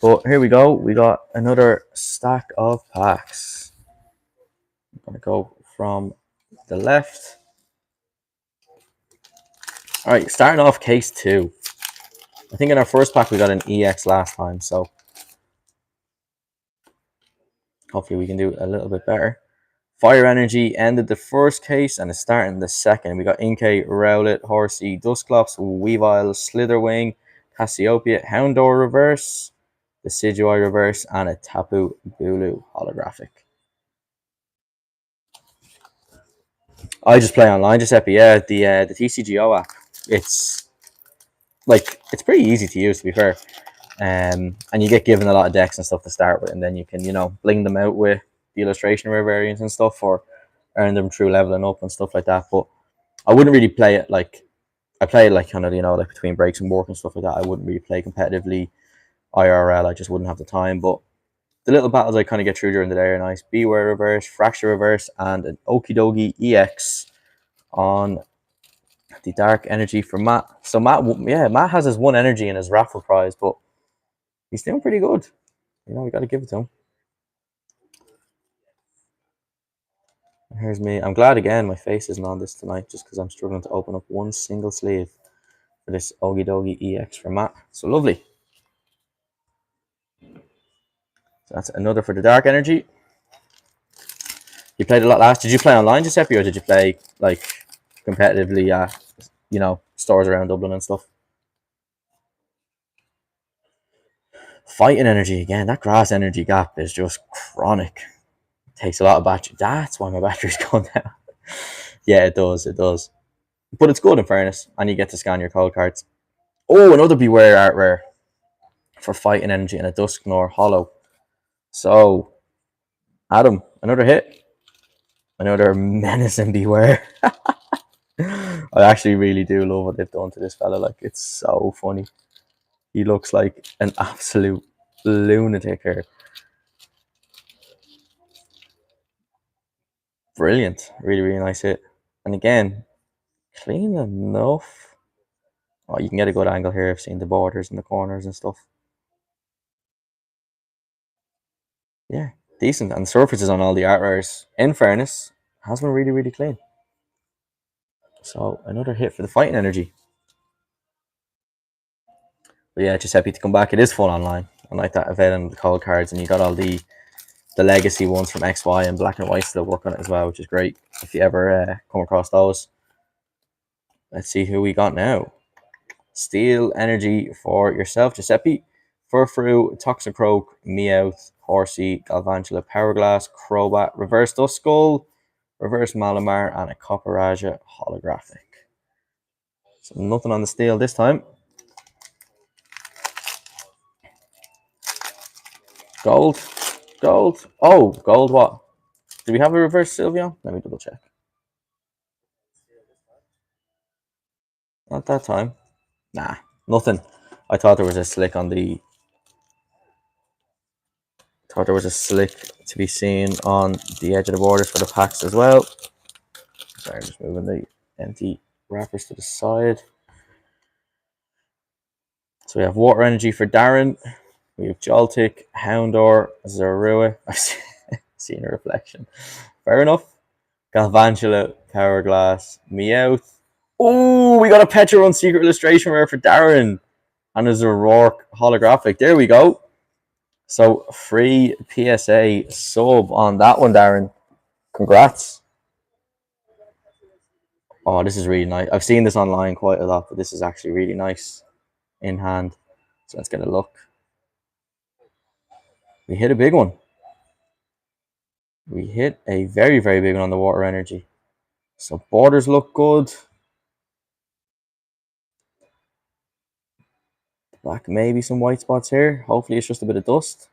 But here we go. We got another stack of packs. I'm going to go from the left. All right, starting off case 2. I think in our first pack we got an EX last time, so hopefully we can do a little bit better. Fire Energy ended the first case and is starting the second. We got Inkay, Rowlet, Horsey, Dusclops, Weavile, Slitherwing, Cassiopeia, Houndour reverse, the Sidgewai reverse, and a Tapu Bulu holographic. I just play online, Giuseppe. Yeah, the TCGO app. It's it's pretty easy to use, to be fair. And you get given a lot of decks and stuff to start with, and then you can bling them out with the illustration rare variants and stuff, or earn them through leveling up and stuff like that. But I wouldn't really play it like I play it like kind of like between breaks and work and stuff like that. I wouldn't really play competitively IRL. I just wouldn't have the time. But the little battles I kind of get through during the day are nice. Beware reverse, Fracture reverse, and an Okidogi EX on the Dark Energy from Matt. So Matt has his one energy in his raffle prize, but he's doing pretty good. We got to give it to him. Here's me. I'm glad again my face isn't on this tonight, just because I'm struggling to open up one single sleeve for this Okidogi EX from Matt. So lovely. So that's another for the Dark Energy. You played a lot last. Did you play online, Giuseppe, or did you play like competitively at stores around Dublin and stuff? Fighting energy again. That grass energy gap is just chronic. It takes a lot of battery. That's why my battery's going down. Yeah, it does. It does. But it's good in fairness, and you get to scan your code cards. Oh, another Beware art rare for fighting energy and a Dusknoir hollow. So, Adam, another hit. Another menacing Beware. I actually really do love what they've done to this fella. Like, it's so funny. He looks like an absolute lunatic here. Brilliant. Really, really nice hit. And again, clean enough. Oh, you can get a good angle here. I've seen the borders and the corners and stuff. Yeah, decent. And the surfaces on all the art rares, in fairness, has been really, really clean. So another hit for the fighting energy. But yeah, just happy to come back. It is fun online. I like that event and the code cards, and you got all the legacy ones from XY and Black and White still work on it as well, which is great. If you ever come across those. Let's see who we got now. Steel Energy for yourself, Giuseppe. Furfru, Toxicroak, Meowth, Horsey, Galvantula, Powerglass, Crobat, Reverse Duskull, Reverse Malamar, and a Copperaja holographic. So nothing on the steel this time. Gold. Gold. Oh, gold what? Do we have a reverse Sylveon? Let me double check. Not that time. Nah, nothing. I thought there was a slick on the... Thought there was a slick to be seen on the edge of the borders for the packs as well. Sorry, I'm just moving the empty wrappers to the side. So we have Water Energy for Darren. We have Joltik, Houndour, Zorua. I've seen a reflection. Fair enough. Galvantula, Powerglass, Meowth. Oh, we got a Petrarun Secret Illustration rare for Darren. And there's a Rourke holographic. There we go. So free PSA sub on that one, Darren. Congrats. Oh, this is really nice. I've seen this online quite a lot, but this is actually really nice in hand. So let's get a look. We hit a big one. We hit a very, very big one on the Water Energy. So borders look good. Black, maybe some white spots here. Hopefully it's just a bit of dust.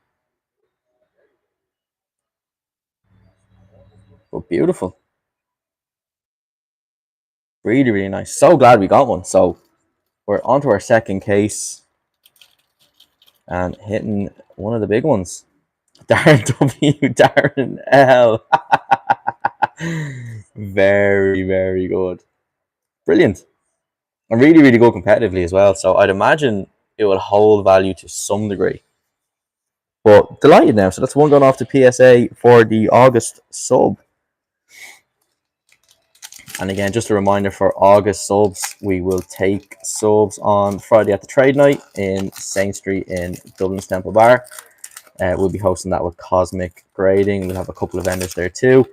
But beautiful. Really, really nice. So glad we got one. So we're on to our second case. And hitting one of the big ones. Darren W, Darren L. Very, very good. Brilliant. And really, really good competitively as well. So I'd imagine it will hold value to some degree. But delighted now. So that's one going off to PSA for the August sub. And again, just a reminder for August subs, we will take subs on Friday at the trade night in Saint Street in Dublin's Temple Bar. We'll be hosting that with Cosmic Grading. We'll have a couple of vendors there too.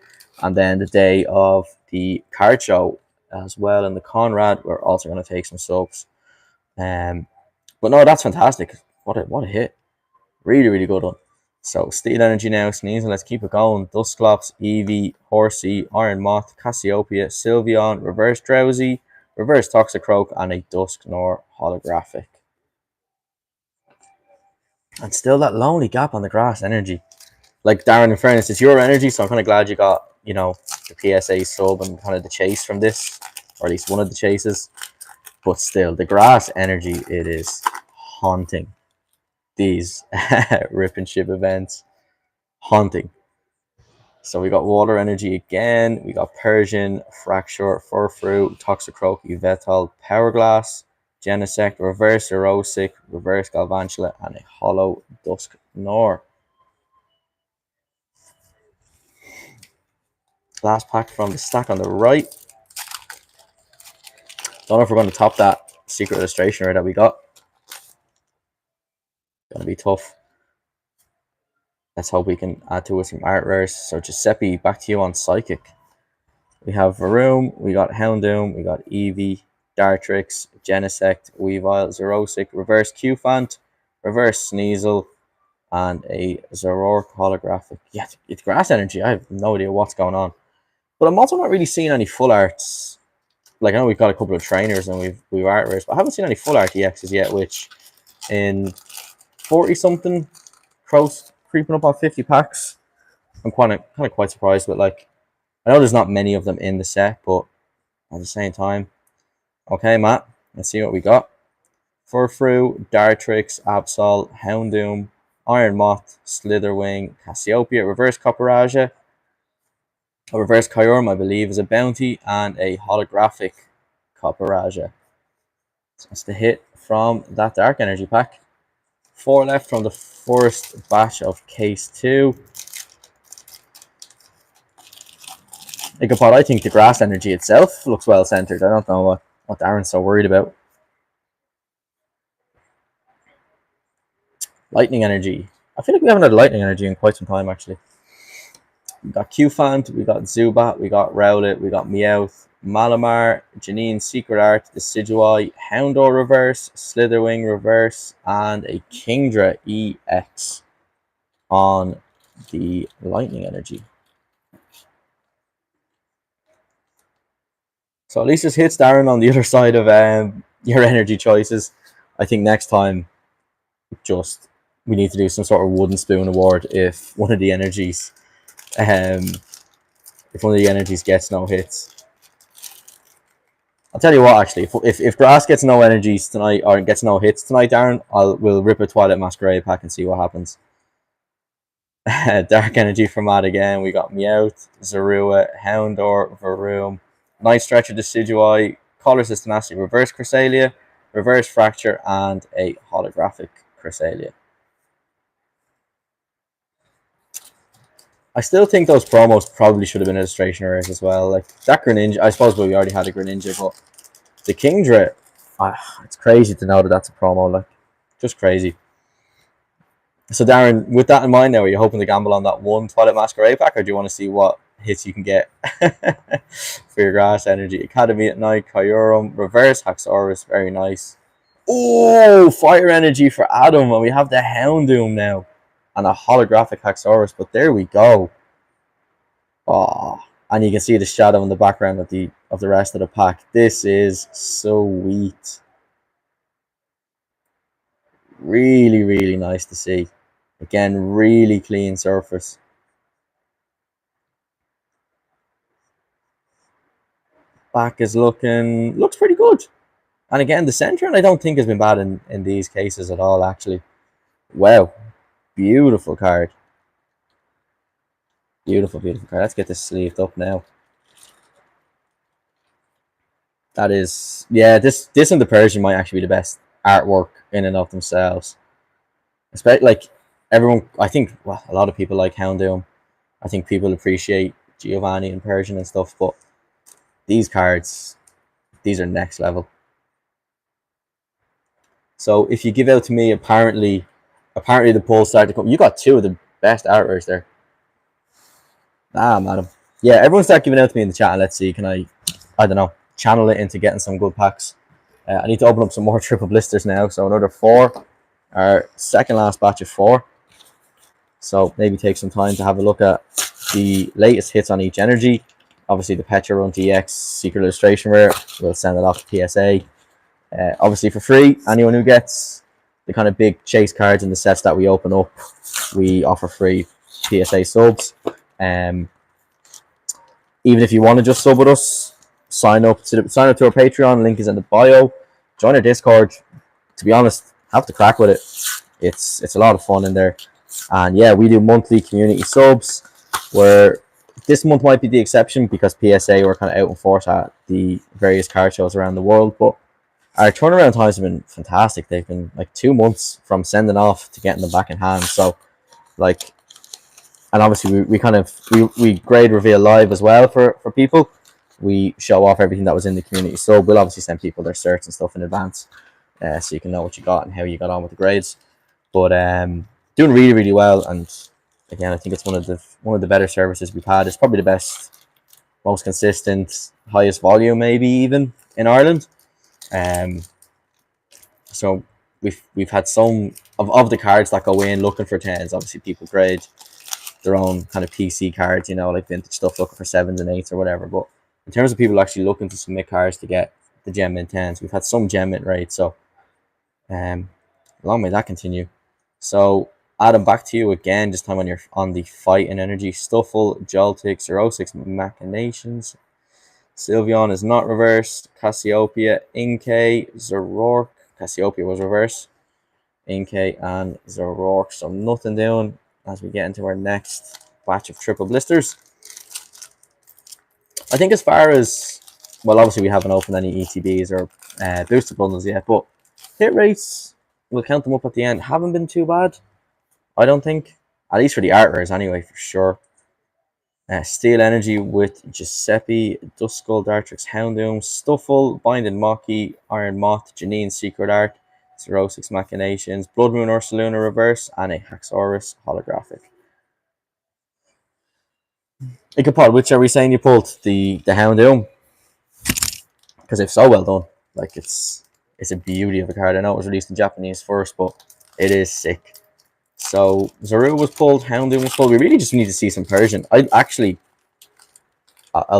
And then the day of the card show as well in the Conrad, we're also going to take some subs. But no, that's fantastic. What a hit. Really, really good one. So Steel Energy now, Sneasel, let's keep it going. Dusclops, Eevee, Horsey, Iron Moth, Cassiopeia, Sylveon, Reverse Drowsy, Reverse Toxicroak, and a Dusknoir holographic. And still that lonely gap on the grass energy. Like Darren, in fairness, it's your energy, so I'm kind of glad you got, you know, the PSA sub and kind of the chase from this, or at least one of the chases. But still, the grass energy, it is haunting these rip and ship events. Haunting. So we got Water Energy again. We got Persian, Fracture, Furfrou, Toxicroak, Yveltal, Power Glass, Genesect, Reverse Erosic, Reverse Galvantula, and a Hollow Dusknoir. Last pack from the stack on the right. Don't know if we're going to top that secret illustration that we got. Gonna be tough. Let's hope we can add to it some art rares. So Giuseppe, back to you on Psychic. We have Varoom, we got Houndoom, we got Eevee, Dartrix, Genesect, Weavile, Xerosic, Reverse Cufant, Reverse Sneasel, and a Zoroark holographic. Yeah, it's grass energy. I have no idea what's going on. But I'm also not really seeing any full arts. Like, I know we've got a couple of trainers and we've art rares, but I haven't seen any full art EXs yet, which in 40-something, Crows creeping up on 50 packs. I'm kind of quite surprised, but like, I know there's not many of them in the set, but at the same time, okay, Matt, let's see what we got. Furfrou, Dartrix, Absol, Houndoom, Iron Moth, Slitherwing, Cassiopeia, Reverse Copperaja, a Reverse Kyurem, I believe, is a bounty, and a holographic Copperaja. So that's the hit from that Dark Energy pack. 4 left from the first batch of case 2. But I think the grass energy itself looks well centered. I don't know what Darren's so worried about. Lightning energy. I feel like we haven't had lightning energy in quite some time, actually. We got Cufant, we got Zubat, we got Rowlet, we got Meowth, Malamar, Janine Secret Art, Decidueye, Houndour Reverse, Slitherwing Reverse, and a Kingdra EX on the Lightning Energy. So at least it hits Darren on the other side of your energy choices. I think next time, we need to do some sort of wooden spoon award if one of the energies gets no hits. I'll tell you what, actually, if grass gets no energies tonight or gets no hits tonight, Darren, we'll rip a Twilight Masquerade pack and see what happens. Dark energy from Matt again. We got Meowth, Zorua, Houndour, Varoom, Night Stretcher, Decidueye, Colorless Tenacity, Reverse Cresselia, Reverse Fracture, and a holographic Cresselia. I still think those promos probably should have been illustration rares as well. Like that Greninja, I suppose we already had a Greninja, but the Kingdra, it's crazy to know that that's a promo. Like, just crazy. So Darren, with that in mind now, are you hoping to gamble on that one Twilight Masquerade pack, or do you want to see what hits you can get for your grass energy? Academy at Night, Kyurem, Reverse Haxorus, very nice. Oh, Fire Energy for Adam, and we have the Houndoom now. And a holographic Haxorus, but there we go. Oh, and you can see the shadow in the background of the rest of the pack. This is sweet. Really, really nice to see. Again, really clean surface. Back is looks pretty good. And again, the centering I don't think has been bad in these cases at all, actually. Wow. Beautiful card. Beautiful, beautiful card. Let's get this sleeved up now. That is, yeah, this and the Persian might actually be the best artwork in and of themselves. Especially, like, everyone, I think, well, a lot of people like Houndoom. I think people appreciate Giovanni and Persian and stuff, but these cards, these are next level. So if you give out to me, apparently the polls started to come. You got 2 of the best artworks there. Ah, madam. Yeah, everyone start giving out to me in the chat, and let's see, can I don't know, channel it into getting some good packs. I need to open up some more triple blisters now. So another 4. Our second last batch of 4. So maybe take some time to have a look at the latest hits on each energy. Obviously, the Petra Run EX Secret Illustration Rare, we'll send it off to PSA. Obviously, for free, anyone who gets the kind of big chase cards in the sets that we open up, we offer free PSA subs. Even if you want to just sub with us, sign up to our Patreon. Link is in the bio. Join our Discord. To be honest, have to crack with it. It's a lot of fun in there. And yeah, we do monthly community subs, where this month might be the exception because PSA were kind of out in force at the various card shows around the world. But our turnaround times have been fantastic. They've been like 2 months from sending off to getting them back in hand. So like, and obviously we grade reveal live as well for people. We show off everything that was in the community. So we'll obviously send people their certs and stuff in advance, so you can know what you got and how you got on with the grades. But doing really, really well. And again, I think it's one of the better services we've had. It's probably the best, most consistent, highest volume maybe even in Ireland. So we've had some of the cards that go in looking for 10s. Obviously, people grade their own kind of PC cards, like vintage stuff, looking for 7s and 8s or whatever. But in terms of people actually looking to submit cards to get the gem mint 10s, we've had some gem mint raids. So long may that continue. So Adam, back to you again. This time on the fight and energy. Stuffle, Joltix, 06 Machinations. Sylveon is not reversed. Cassiopeia, Inkay, Zoroark. Cassiopeia was reversed. Inkay and Zoroark. So nothing doing as we get into our next batch of triple blisters. I think as far as, well, obviously we haven't opened any ETBs or booster bundles yet, but hit rates, we'll count them up at the end, haven't been too bad, I don't think. At least for the art rares anyway, for sure. Steel Energy with Giuseppe, Duskull, Dartrix, Houndoom, Stuffle, Binding Mocky, Iron Moth, Janine, Secret Art, 06 Machinations, Blood Moon Ursaluna Reverse, and a Haxorus Holographic. Ichabod, which are we saying you pulled? The Houndoom? Because if so, well done. Like, it's a beauty of a card. I know it was released in Japanese first, but it is sick. So Zaru was pulled, Houndoom was pulled. We really just need to see some Persian. I'll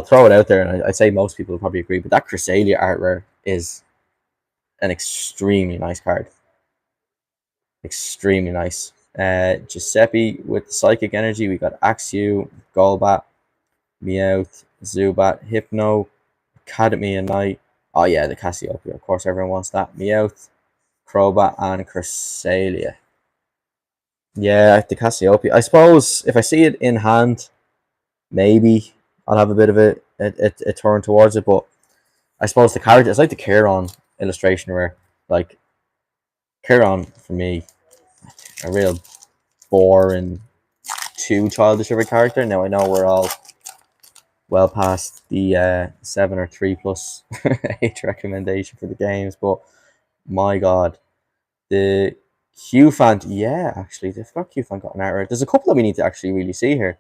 throw it out there, and I'd say most people will probably agree, but that Cresselia art rare is an extremely nice card. Extremely nice. Giuseppe with the Psychic Energy. We got Axew, Golbat, Meowth, Zubat, Hypno, Academy and Knight. Oh yeah, the Cassiopeia. Of course, everyone wants that. Meowth, Crobat, and Cresselia. Yeah, the Cassiopeia. I suppose if I see it in hand, maybe I'll have a bit of a turn towards it. But I suppose the character, it's like the Chiron illustration rare. Like, Chiron, for me, a real boring, too childish of a character. Now, I know we're all well past the 7 or 3+ age recommendation for the games, but my god, the Q-Fant, yeah, actually, they've got Q-Fant got an art rare. There's a couple that we need to actually really see here.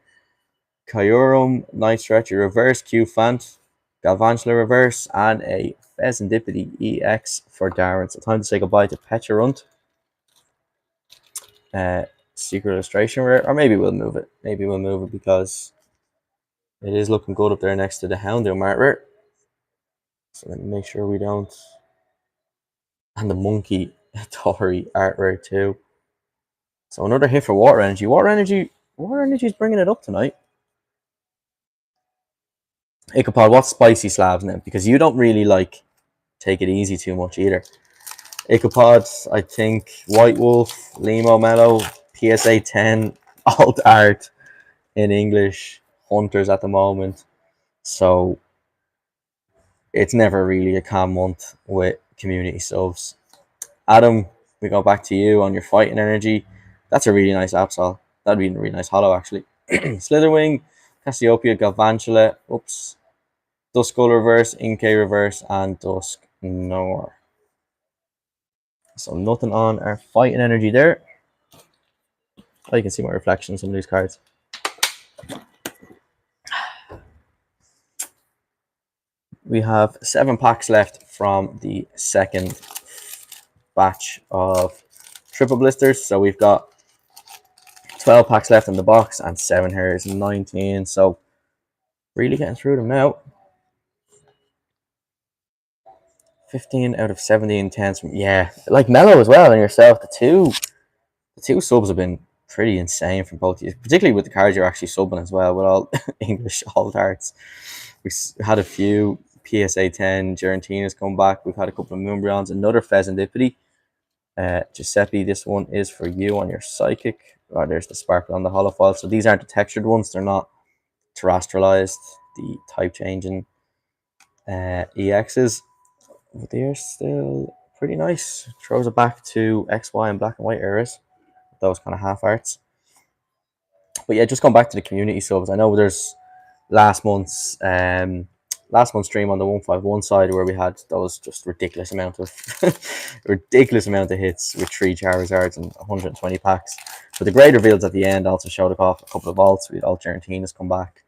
Kyurem, Night Stretcher Reverse, Q-Fant, Galvantula Reverse, and a Pheasantipity EX for Darren. So time to say goodbye to Pecharunt. Secret Illustration Rare, or maybe we'll move it. Maybe we'll move it because it is looking good up there next to the Houndoom art rare. So let me make sure we don't. And the Monkey Tori art rare too. So another hit for Water Energy. Water Energy is bringing it up tonight. Ichabod, what's Spicy Slabs now? Because you don't really like take it easy too much either. Ichabod, I think White Wolf, Limo Mellow, PSA 10, Alt Art in English, Hunters at the moment. So it's never really a calm month with community subs. Adam, we go back to you on your Fighting Energy. That's a really nice Absol. That'd be a really nice holo, actually. Slitherwing, Cassiopeia, Galvantula, Duskull Reverse, Inkay Reverse, and Dusknoir. So nothing on our Fighting Energy there. Oh, you can see my reflection on some of these cards. We have 7 packs left from the second batch of triple blisters. So we've got 12 packs left in the box, and 7 here is 19. So really getting through them now. 15 out of 17 tens from, yeah, like Mellow as well and yourself. The two subs have been pretty insane from both of you, particularly with the cards you're actually subbing as well, with all English alt arts. We had a few PSA 10 Gerantina's come back. We've had a couple of Moonbryons, another Pheasantipity. Giuseppe, this one is for you on your Psychic. Oh, there's the Sparkle on the Holofoil. So these aren't the textured ones. They're not terrestrialized. The type changing EXs. But they're still pretty nice. Throws it back to XY and black and white eras. Those kind of half arts. But yeah, just going back to the community subs. I know there's last month's stream on the 151 side where we had those just ridiculous amount of hits with 3 Charizards and 120 packs. But the great reveals at the end also showed off a couple of alts. We had Alt Argentina's come back.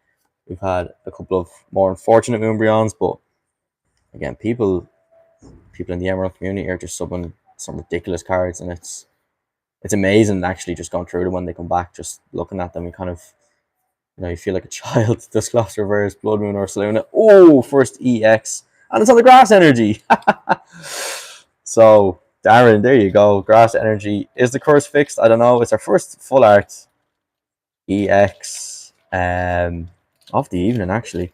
We've had a couple of more unfortunate Moonbryons, but again, people in the Emerald community are just subbing some ridiculous cards, and it's amazing actually just going through them when they come back, just looking at them. You kind of, you feel like a child. Dusclops Reverse, Blood Moon, or Saluna. Oh, first EX. And it's on the Grass Energy. So, Darren, there you go. Grass Energy. Is the curse fixed? I don't know. It's our first full art EX of the evening, actually.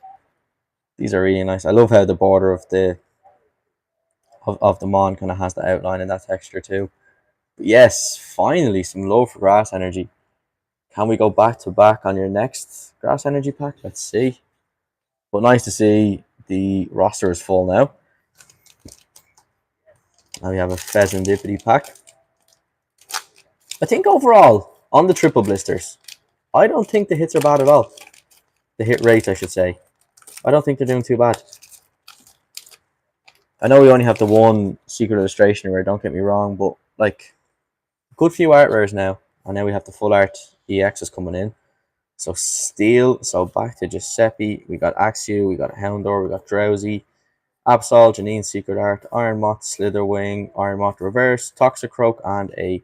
These are really nice. I love how the border of the Mon kind of has the outline and that texture too. But yes, finally some love for Grass Energy. Can we go back to back on your next Grass Energy pack? Let's see. But nice to see the roster is full now. Now we have a Pheasantipity pack. I think overall, on the triple blisters, I don't think the hits are bad at all. The hit rates, I should say. I don't think they're doing too bad. I know we only have the one secret illustration rare, don't get me wrong, but like, a good few art rares now. And now we have the full art EXs coming in. So Steel, so back to Giuseppe. We got Axew, we got Houndour, we got Drowsy, Absol, Janine Secret Art, Iron Moth, Slitherwing, Iron Moth Reverse, Toxicroak, and a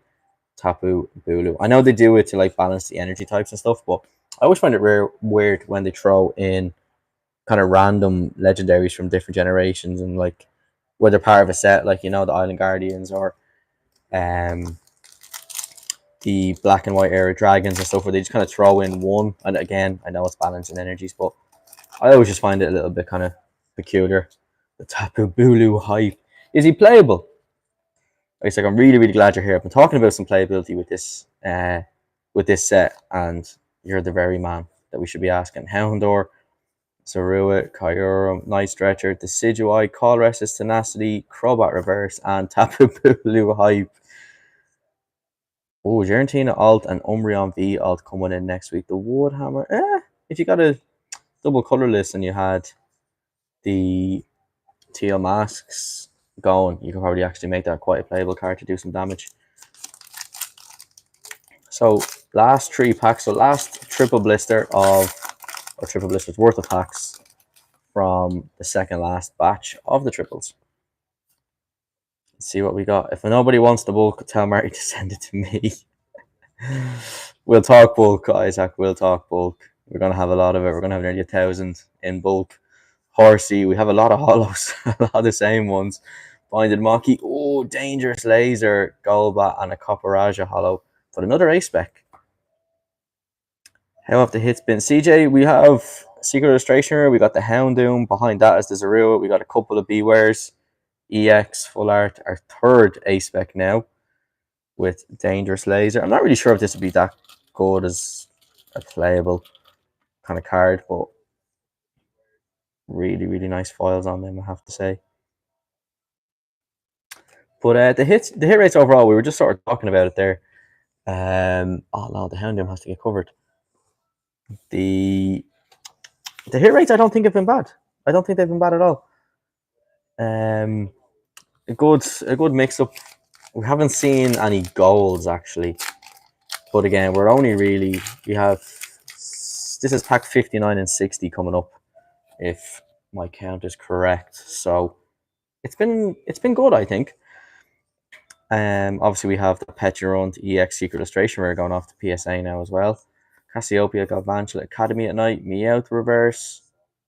Tapu Bulu. I know they do it to like balance the energy types and stuff, but I always find it weird when they throw in kind of random legendaries from different generations and like whether part of a set, like the Island Guardians or the black and white era dragons and stuff, where they just kind of throw in one. And again, I know it's balancing energies, but I always just find it a little bit kind of peculiar. The Tapu Bulu hype. Is he playable? It's like, I'm really, really glad you're here. I've been talking about some playability with this set, and you're the very man that we should be asking. Houndour, Zorua, Kyurem, Night Stretcher, Decidueye, Colress's Tenacity, Crobat Reverse, and Tapu Bulu hype. Oh, Girantina alt and Umbreon V alt coming in next week. The Woodhammer. If you got a double colorless and you had the teal masks going, you can probably actually make that quite a playable card to do some damage. So last 3 packs. So last triple blisters worth of packs from the second last batch of the triples. Let's see what we got. If nobody wants the bulk, tell Marty to send it to me. We'll talk bulk, Isaac. We'll talk bulk. We're going to have a lot of it. We're going to have nearly 1,000 in bulk. Horsey, we have a lot of hollows. A lot of the same ones. Binded Mocky. Oh, Dangerous Laser, Golbat, and a Copperaja hollow. But another A-Spec. How have the hits been? CJ, we have Secret Illustration. We got the Houndoom. Behind that is the Zorua. We got a couple of Bewares. EX, Full Art. Our third A-Spec now with Dangerous Laser. I'm not really sure if this would be that good as a playable kind of card, but really, really nice foils on them, I have to say. But the hit rates overall, we were just sort of talking about it there. Oh no, the Houndoom has to get covered. The hit rates, I don't think have been bad. I don't think they've been bad at all. A good mix up. We haven't seen any golds actually, but again, we're only really this is pack 59 and 60 coming up, if my count is correct. So it's been good, I think. Obviously we have the Petulant EX Secret Illustration Rare going off to PSA now as well. Cassiopeia Galvantula Academy at night, Meowth reverse,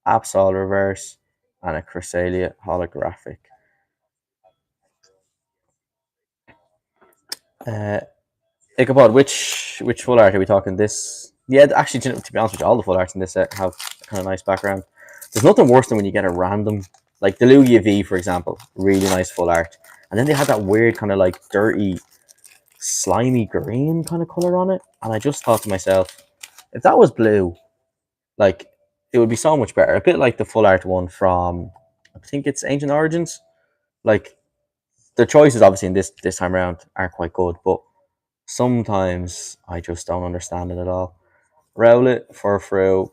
Absol reverse, and a Cresselia holographic. Ichabod, which full art are we talking? This, yeah, actually, to be honest with you, all the full arts in this set have kind of nice background. There's nothing worse than when you get a random, like the Lugia V, for example, really nice full art, and then they had that weird kind of like dirty, slimy green kind of color on it, and I just thought to myself, if that was blue, like it would be so much better. A bit like the full art one from, I think it's Ancient Origins. Like the choices, obviously in this time around, are quite good, but sometimes I just don't understand it at all. Rowlet, Furfrou,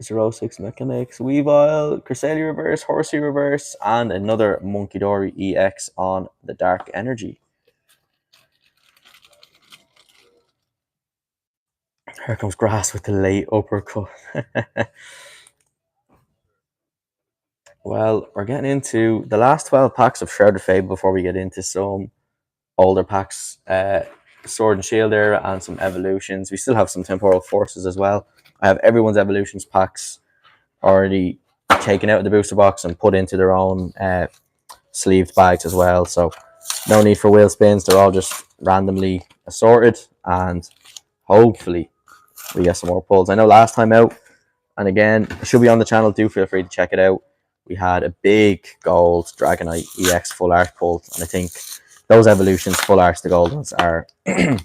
06 Mechanics, Weavile, Cresselia Reverse, Horsey Reverse, and another Monkidori EX on the Dark Energy. Here comes Grass with the late uppercut. Well, we're getting into the last 12 packs of Shrouded Fable before we get into some older packs. Sword and Shield era and some evolutions. We still have some Temporal Forces as well. I have everyone's evolutions packs already taken out of the booster box and put into their own sleeved bags as well. So no need for wheel spins. They're all just randomly assorted, and hopefully we get some more pulls. I know last time out, and again, it should be on the channel. Do feel free to check it out. We had a big gold Dragonite EX full art pull, and I think those evolutions full arts, the gold ones, are I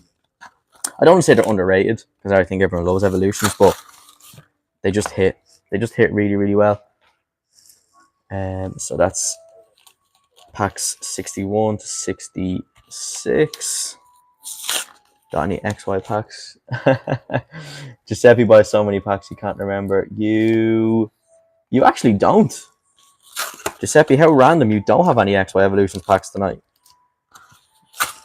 don't want to say they're underrated because I think everyone loves evolutions, but they just hit. They just hit really, really well. So that's packs 61 to 66. Got any XY packs? Giuseppe buys so many packs he can't remember. You actually don't. Giuseppe, how random. You don't have any XY Evolutions packs tonight.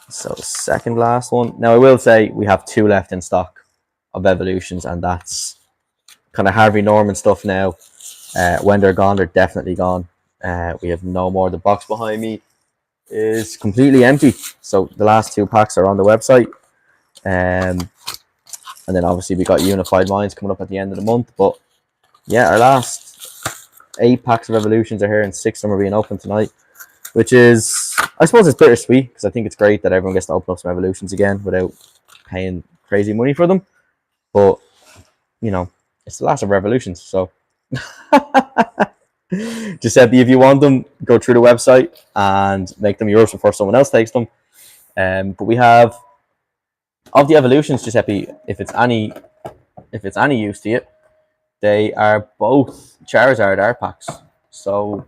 So second last one. Now I will say we have 2 left in stock of Evolutions, and that's kind of Harvey Norman stuff now. When they're gone, they're definitely gone. We have no more. The box behind me is completely empty. So the last 2 packs are on the website. And then obviously we got Unified Minds coming up at the end of the month. But yeah, our last 8 packs of Evolutions are here, and 6 of them are being opened tonight, which is, I suppose it's bittersweet because I think it's great that everyone gets to open up some Evolutions again without paying crazy money for them. But, you know, it's the last of Revolutions, so Giuseppe, if you want them, go through the website and make them yours before someone else takes them. But we have, of the Evolutions, Giuseppe, if it's any use to you, they are both Charizard art packs. So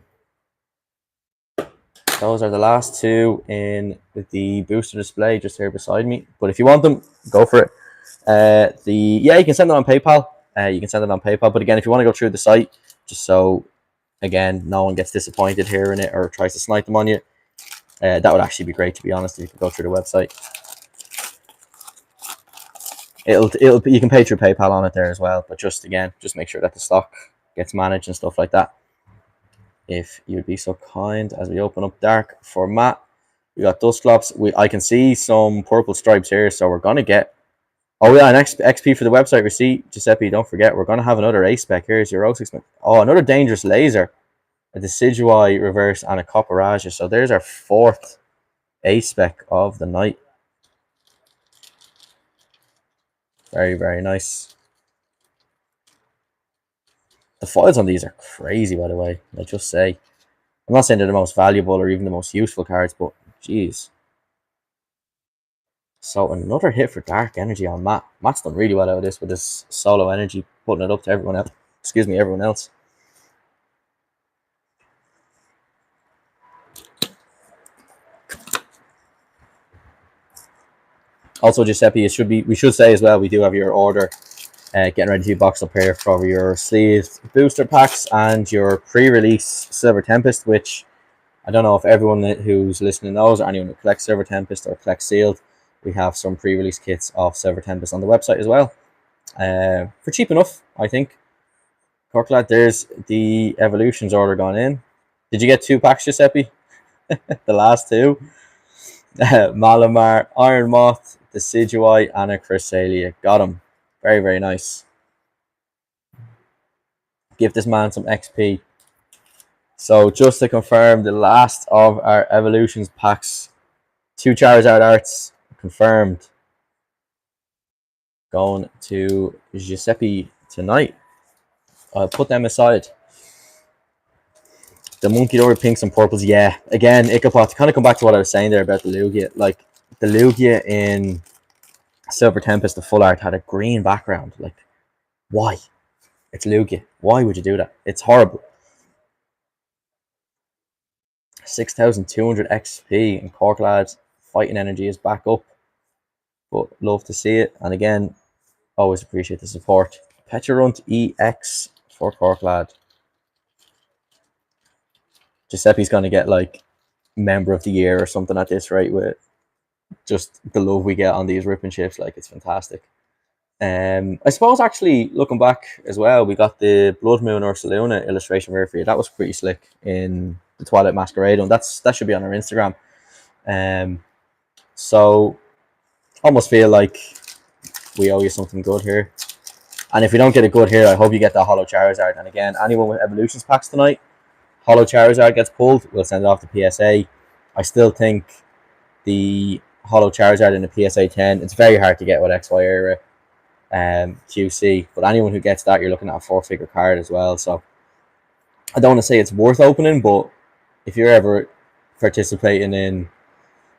those are the last 2 in the booster display just here beside me. But if you want them, go for it. You can send it on PayPal. But again, if you want to go through the site, just so again no one gets disappointed hearing it or tries to snipe them on you, that would actually be great, to be honest. If you could go through the website, you can pay through PayPal on it there as well. But just make sure that the stock gets managed and stuff like that, if you'd be so kind. As we open up Dark for Matt, we got Dusclops. I can see some purple stripes here, so we're gonna get. Oh yeah, an XP for the website receipt. Giuseppe, don't forget, we're gonna have another A spec. Here's your 06. Oh, another Dangerous Laser, a Decidueye reverse, and a Copperage. So there's our 4th A spec of the night. Very, very nice. The foils on these are crazy, by the way. I just say, I'm not saying they're the most valuable or even the most useful cards, but geez. So another hit for Dark Energy on Matt. Matt's done really well out of this with his solo energy, putting it up to everyone else. Everyone else. Also, Giuseppe, we should say as well, we do have your order getting ready to be boxed up here for your sleeved booster packs and your pre-release Silver Tempest, which I don't know if everyone who's listening knows, or anyone who collects Silver Tempest or collects sealed. We have some pre-release kits of Silver Tempest on the website as well, for cheap enough, I think. Corklad, there's the Evolutions order gone in. Did you get 2 packs, Giuseppe? The last 2? Malamar, Iron Moth, Decidueye, and a Cresselia. Got him. Very, very nice. Give this man some XP. So just to confirm, the last of our evolutions packs, 2 Charizard arts confirmed. Going to Giuseppe tonight. I'll put them aside. The Monkey Door pinks and purples, yeah. Again, Ichabod, to kind of come back to what I was saying there about the Lugia. Like, the Lugia in Silver Tempest, the full art, had a green background. Like, why? It's Lugia. Why would you do that? It's horrible. 6,200 XP and Corklad's fighting energy is back up. But love to see it. And again, always appreciate the support. Pecharunt EX for Corklad. Giuseppe's going to get like Member of the Year or something at this rate with just the love we get on these ripping ships. Like, it's fantastic. I suppose actually looking back as well, we got the Blood Moon Ursaluna illustration rare for you. That was pretty slick in the Twilight Masquerade, and that should be on our Instagram. So almost feel like we owe you something good here. And if we don't get a good here, I hope you get that Hollow Charizard. And again, anyone with Evolutions packs tonight, Hollow Charizard gets pulled, we'll send it off to PSA. I still think the Hollow Charizard in the PSA 10, it's very hard to get with XY era QC, but anyone who gets that, you're looking at a 4-figure card as well. So I don't want to say it's worth opening, but if you're ever participating in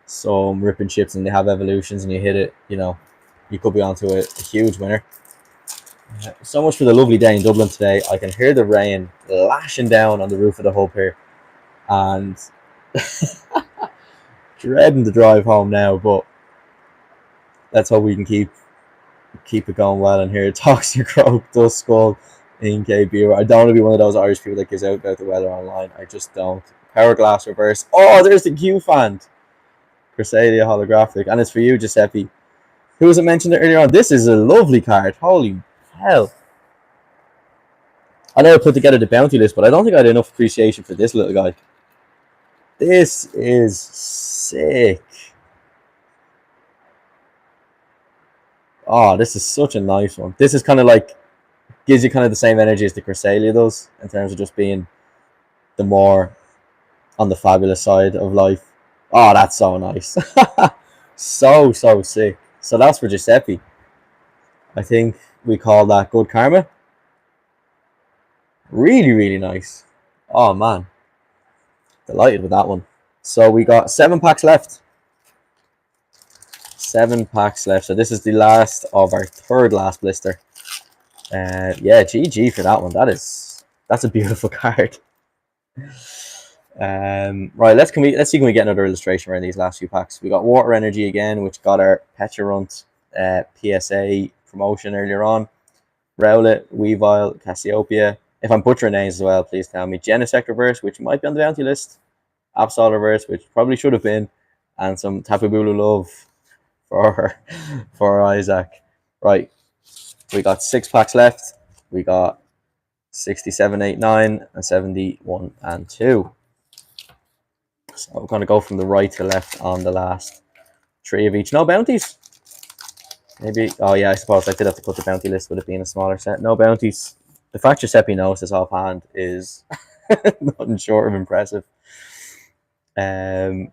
some ripping chips and they have evolutions and you hit it, you know, you could be onto a huge winner. So much for the lovely day in Dublin today. I can hear the rain lashing down on the roof of the hub here, and dreading the drive home now, but let's hope we can keep it going well in here. Toxic Croak, Dust Skull, in KB. I don't want to be one of those Irish people that gives out about the weather online. I just don't. Power Glass Reverse. Oh, there's the Q fan. Cresselia holographic, and it's for you, Giuseppe. Who was it mentioned earlier on? This is a lovely card. Holy hell. I know I put together the bounty list, but I don't think I had enough appreciation for this little guy. This is sick. Oh, this is such a nice one. This is kind of like, gives you kind of the same energy as the Cresselia does, in terms of just being the more on the fabulous side of life. Oh, that's so nice. So sick. So that's for Giuseppe. I think we call that good karma. Really, really nice. Oh, man. Delighted with that one. So we got 7 packs left. 7 packs left. So this is the last of our third last blister. Yeah, GG for that one. That's a beautiful card. Right, let's see can we get another illustration around these last few packs. We got Water Energy again, which got our Pecharunt PSA promotion earlier on. Rowlet, Weavile, Cassiopeia. If I'm butchering names as well, please tell me. Genesect Reverse, which might be on the bounty list. Absol Reverse, which probably should have been. And some Tapu Bulu Love for Isaac. Right, we got 6 packs left. We got 67, 8, 9, and 71 and 2. So I'm going to go from the right to left on the last 3 of each. No bounties. Maybe. Oh, yeah, I suppose I did have to put the bounty list with it being a smaller set. No bounties. The fact Giuseppe knows this offhand is nothing short of impressive. Grass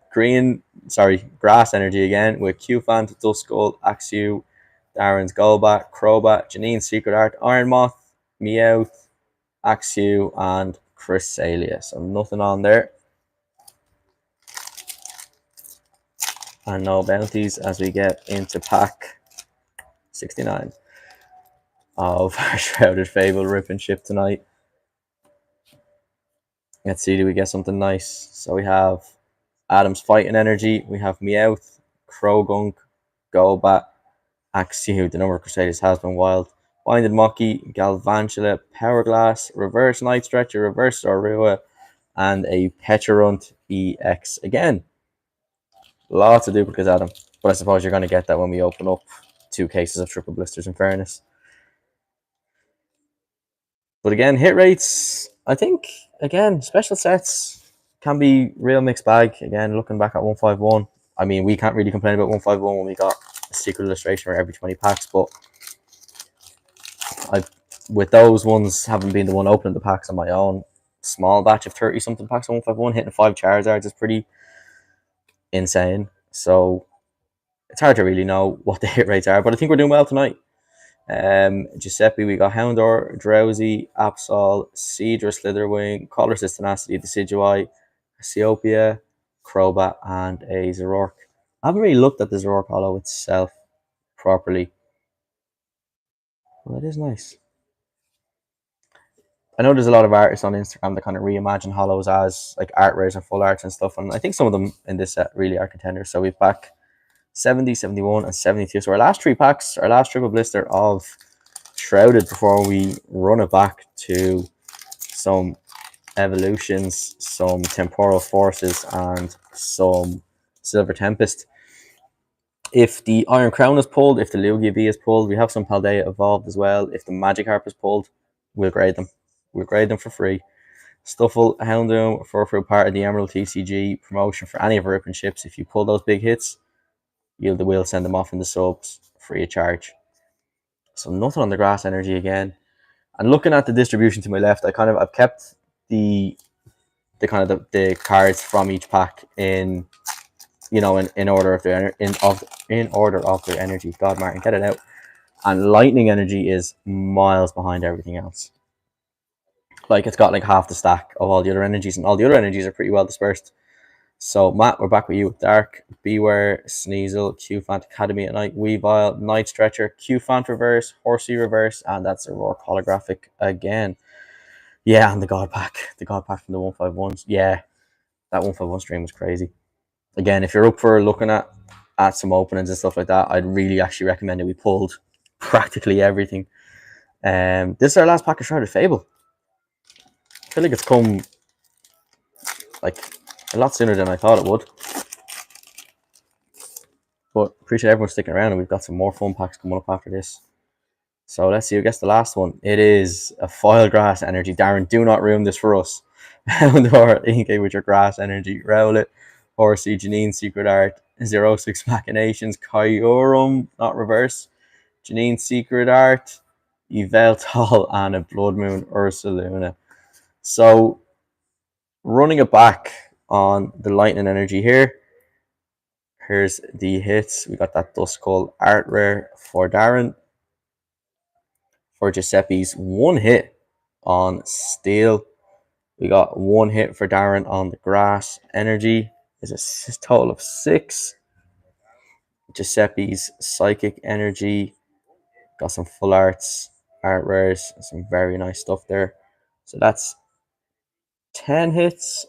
Energy again with Q-Fan, Duskull, Axew, Darren's Golbat, Crobat, Janine's Secret Art, Iron Moth, Meowth, Axew, and Cresselia. So nothing on there. And no bounties as we get into pack 69 of our Shrouded Fable ripping ship tonight. Let's see, do we get something nice? So we have Adam's Fighting Energy, we have Meowth, Krogunk, Golbat, Axew, the number of Crusaders has been wild, Winded Mocky, Galvantula, Power Glass, Reverse Night Stretcher, Reverse Zorua, and a Pecharunt EX again. Lots of duplicates, Adam. But I suppose you're going to get that when we open up 2 cases of triple blisters, in fairness. But again, hit rates, I think, again, special sets can be real mixed bag. Again, looking back at 151, I mean, we can't really complain about 151 when we got a secret illustration for every 20 packs, but I've with those ones having been the one opening the packs on my own small batch of 30 something packs of 151, hitting 5 Charizards is pretty insane. So it's hard to really know what the hit rates are, but I think we're doing well tonight. Giuseppe, we got Houndour, Drowsy, Absol, Cedra, Slitherwing, Colress's Tenacity, Decidueye, Cassiopeia, Crobat, and a Zoroark. I haven't really looked at the Zoroark Hollow itself properly. Well, it is nice. I know there's a lot of artists on Instagram that kind of reimagine hollows as like art rares and full arts and stuff, and I think some of them in this set really are contenders. So we've back 70, 71, and 72. So our last 3 packs, our last triple blister of Shrouded before we run it back to some evolutions, some temporal forces, and some Silver Tempest. If the Iron Crown is pulled, if the Lugia B is pulled, we have some Paldea evolved as well. If the Magikarp is pulled, we'll grade them. We'll grade them for free. Stuffle, Houndoom, Furfrou, part of the Emerald TCG promotion for any of our open ships. If you pull those big hits, we'll send them off in the subs free of charge. So nothing on the grass energy again. And looking at the distribution to my left, I've kept the the cards from each pack in in order of their in order of their energy. God, Martin, get it out. And lightning energy is miles behind everything else. Like it's got like half the stack of all the other energies, and all the other energies are pretty well dispersed. So Matt, we're back with you with Dark, Beware, Sneasel, Q-Fant, Academy at Night, Weavile, Night Stretcher, Q-Fant Reverse, Horsey Reverse, and that's a Rourke Holographic again. Yeah, and the God Pack from the 151s. Yeah, that 151 stream was crazy. Again, if you're up for looking at some openings and stuff like that, I'd really actually recommend it. We pulled practically everything. This is our last pack of Shrouded Fable. I feel like it's come like a lot sooner than I thought it would. But appreciate everyone sticking around, and we've got some more fun packs coming up after this. So let's see who gets the last one. It is a Foil Grass Energy. Darren, do not ruin this for us. Houndour, Inkay with your Grass Energy. Rowlet, Horsey, Janine, Secret Art, 06 Machinations, Kyurem, not reverse. Janine, Secret Art, Yveltal, and a Blood Moon, Ursaluna. So running it back on the Lightning Energy here. Here's the hits. We got that Duskull Art Rare for Darren. For Giuseppe's 1 hit on Steel. We got 1 hit for Darren on the Grass Energy. Is a total of 6. Giuseppe's Psychic Energy. Got some full arts, art rares, some very nice stuff there. So that's 10 hits.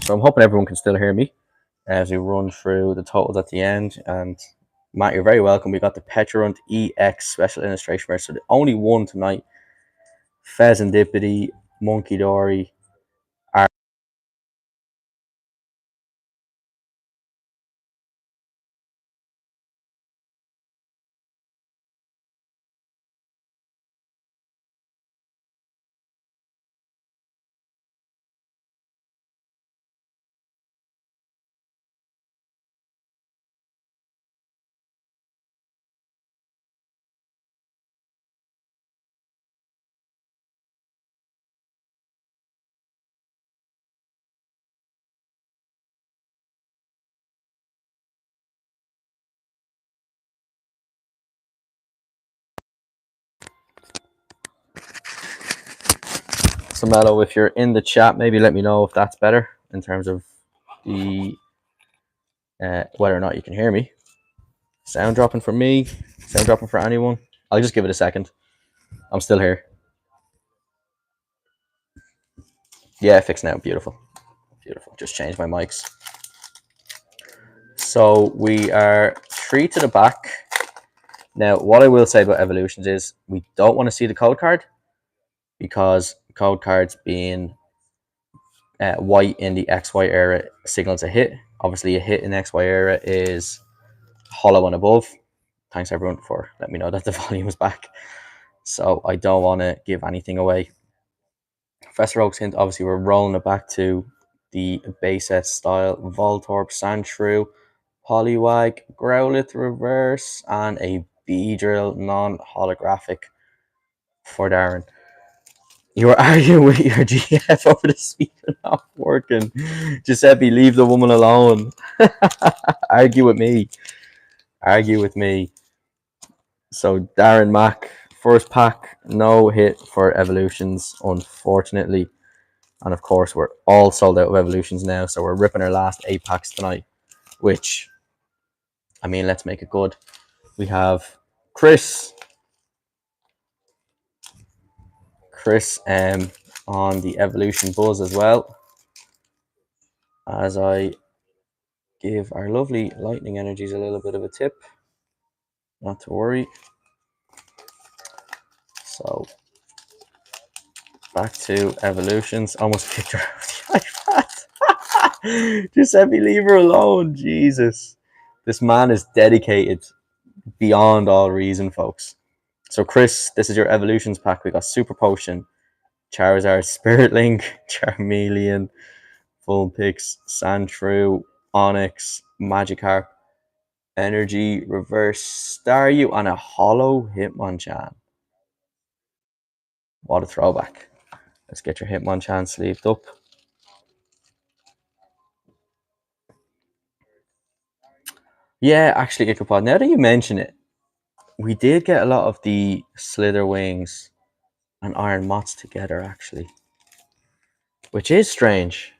So I'm hoping everyone can still hear me as we run through the totals at the end. And Matt, you're very welcome. We got the Petrarunt EX special illustration rare. So the only one tonight. Pheasantipity, Monkey Dory, Mellow, if you're in the chat, maybe let me know if that's better in terms of the whether or not you can hear me. Sound dropping for me, sound dropping for anyone. I'll just give it a second. I'm still here. Yeah, fixed now. Beautiful. Beautiful. Just changed my mics. So we are 3 to the back. Now, what I will say about evolutions is we don't want to see the code card, because code cards being white in the XY era signals a hit. Obviously, a hit in XY era is hollow and above. Thanks everyone for letting me know that the volume is back. So I don't want to give anything away. Professor Oak's hint, obviously we're rolling it back to the base set style. Voltorb, Sandshrew, Poliwag, Growlithe reverse, and a Beedrill non-holographic for Darren. You were arguing with your GF over the speaker not working. Giuseppe, leave the woman alone. Argue with me. Argue with me. So Darren Mack, first pack, no hit for evolutions, unfortunately. And of course, we're all sold out of evolutions now, so we're ripping our last 8 packs tonight. Which, I mean, let's make it good. We have Chris on the evolution buzz as well, as I give our lovely lightning energies a little bit of a tip. Not to worry. So back to evolutions. Almost kicked her out of the iPad. Just let me leave her alone. Jesus. This man is dedicated beyond all reason, folks. So Chris, this is your evolutions pack. We got Super Potion, Charizard, Spirit Link, Charmeleon, Vulpix, Sandshrew, Onyx, Magikarp, Energy, Reverse Staryu, and a Hollow Hitmonchan. What a throwback. Let's get your Hitmonchan sleeved up. Yeah, actually, Ichabod, now that you mention it, we did get a lot of the Slither Wings and Iron Mots together, actually. Which is strange.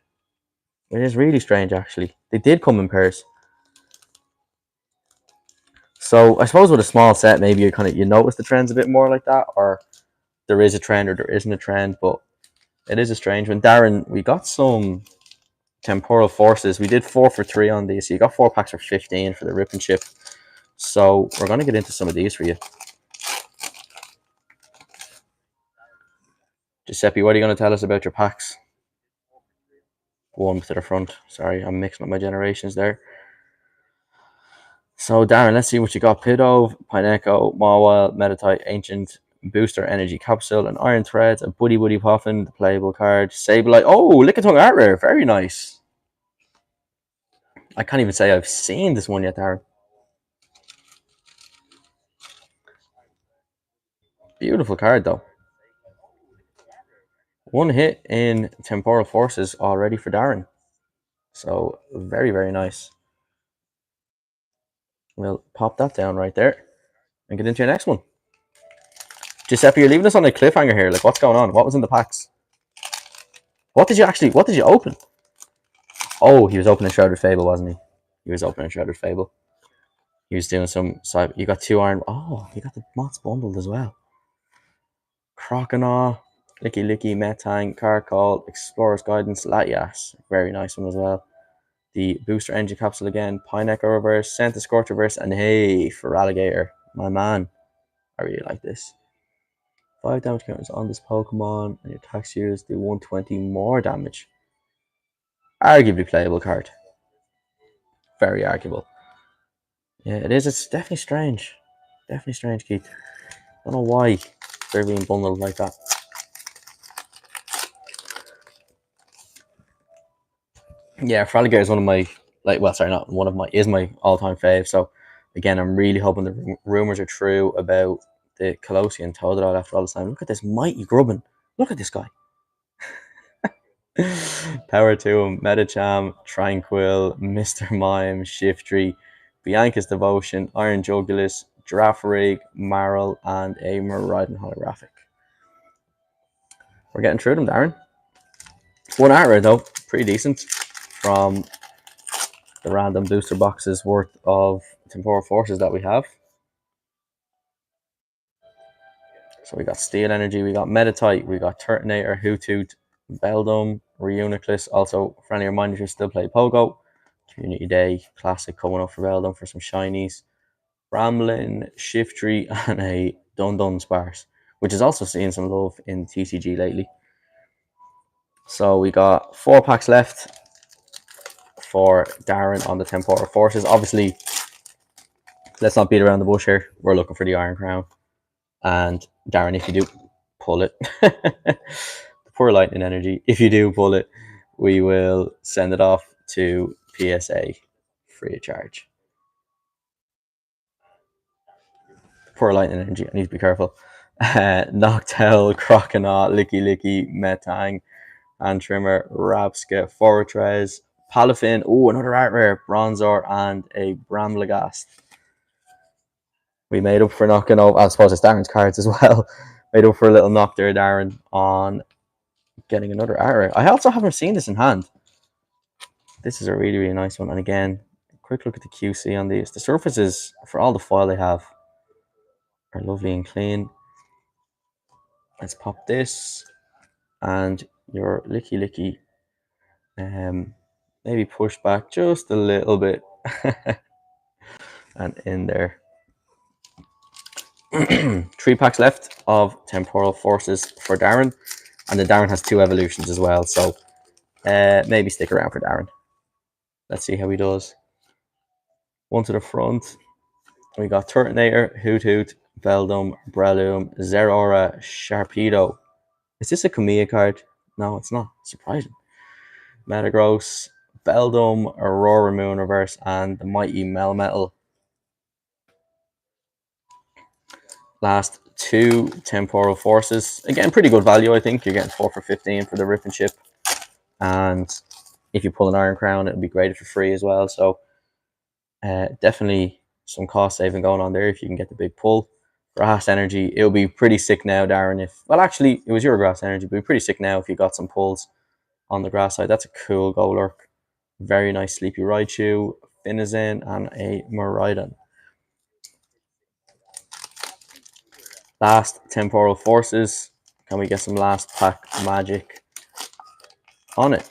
It is really strange, actually. They did come in pairs. So I suppose with a small set, maybe you notice the trends a bit more like that, or there is a trend or there isn't a trend, but it is a strange one. Darren, we got some temporal forces. We did 4 for 3 on these. So you got 4 packs for 15 for the rip and chip. So we're going to get into some of these for you. Giuseppe, what are you going to tell us about your packs? One to the front. Sorry, I'm mixing up my generations there. So Darren, let's see what you got. Pidove, Pineco, Mawile, Meditite, Ancient, Booster Energy Capsule, an Iron Thread, a Buddy Puffin, the playable card, Sableye. Oh, Lickitung Art Rare. Very nice. I can't even say I've seen this one yet, Darren. Beautiful card, though. One hit in Temporal Forces already for Darren. So, very, very nice. We'll pop that down right there and get into your next one. Giuseppe, you're leaving us on a cliffhanger here. Like, what's going on? What was in the packs? What did you open? Oh, he was opening Shrouded Fable, wasn't he? He was opening Shrouded Fable. He was doing some side. You got 2 iron. Oh, you got the Mots bundled as well. Croconaw, Licky, Metang, Carcall, Explorer's Guidance, Latias. Very nice one as well. The Booster Energy Capsule again, Pineco Reverse, Centiskorch Reverse, and hey, for Alligator, my man. I really like this. 5 damage counters on this Pokemon, and your attacks used do 120 more damage. Arguably playable card. Very arguable. Yeah, it is. It's definitely strange. Definitely strange, Keith. Don't know why they're being bundled like that. Yeah, Fraligator is one of my is my all-time fave. So again, I'm really hoping the rumors are true about the Colossian Totodile after all this time. Look at this mighty Grubbin. Look at this guy. Power to him. Metacham, Tranquil, Mr. Mime, Shiftry, Bianca's Devotion, Iron Jugulis, Giraffe Rig, Marl, and a Miraidon Holographic. We're getting through them, Darren. One art rare though, pretty decent from the random booster boxes worth of temporal forces that we have. So we got Steel Energy, we got Meditite, we got Turtonator, Hoothoot, Beldum, Reuniclus. Also, friendly reminder to still play Pogo. Community Day Classic coming up for Beldum for some shinies. Ramblin, Shiftry, and a Dun Sparse, which is also seeing some love in TCG lately. So we got 4 packs left for Darren on the Temporal Forces. Obviously, let's not beat around the bush here. We're looking for the Iron Crown. And Darren, if you do pull it, the poor lightning energy, if you do pull it, we will send it off to PSA free of charge. Poor lightning energy, I need to be careful. Noctowl, Croconaut, Licky, Metang, Antrimmer, Rabska, Fortress, Palafin, another art rare, Bronzor, and a Bramlagast. We made up for knocking over, I suppose it's Darren's cards as well. Made up for a little knock there, Darren, on getting another art rare. I also haven't seen this in hand. This is a really nice one. And again, quick look at the QC on these. The surfaces, for all the foil they have, are lovely and clean. Let's pop this. And your Licky, maybe push back just a little bit. And in there. 3 packs left of Temporal Forces for Darren. And then Darren has 2 evolutions as well. So maybe stick around for Darren. Let's see how he does. One to the front. We got Turtonator, Hoothoot, Beldum, Breloom, Zeraora, Sharpedo. Is this a Kamiya card? No, it's not. Surprising. Metagross, Beldum, Aurora Moon Reverse, and the mighty Melmetal. Last 2 Temporal Forces. Again, pretty good value, I think. You're getting 4 for 15 for the Rip and Ship. And if you pull an Iron Crown, it'll be graded for free as well. So definitely some cost saving going on there if you can get the big pull. Grass Energy, it'll be pretty sick now, Darren. Well, actually, it was your Grass Energy, but it'll be pretty sick now if you got some pulls on the grass side. That's a cool Golurk. Very nice Sleepy Raichu, Finizen, and a Miraidon. Last Temporal Forces. Can we get some last pack magic on it?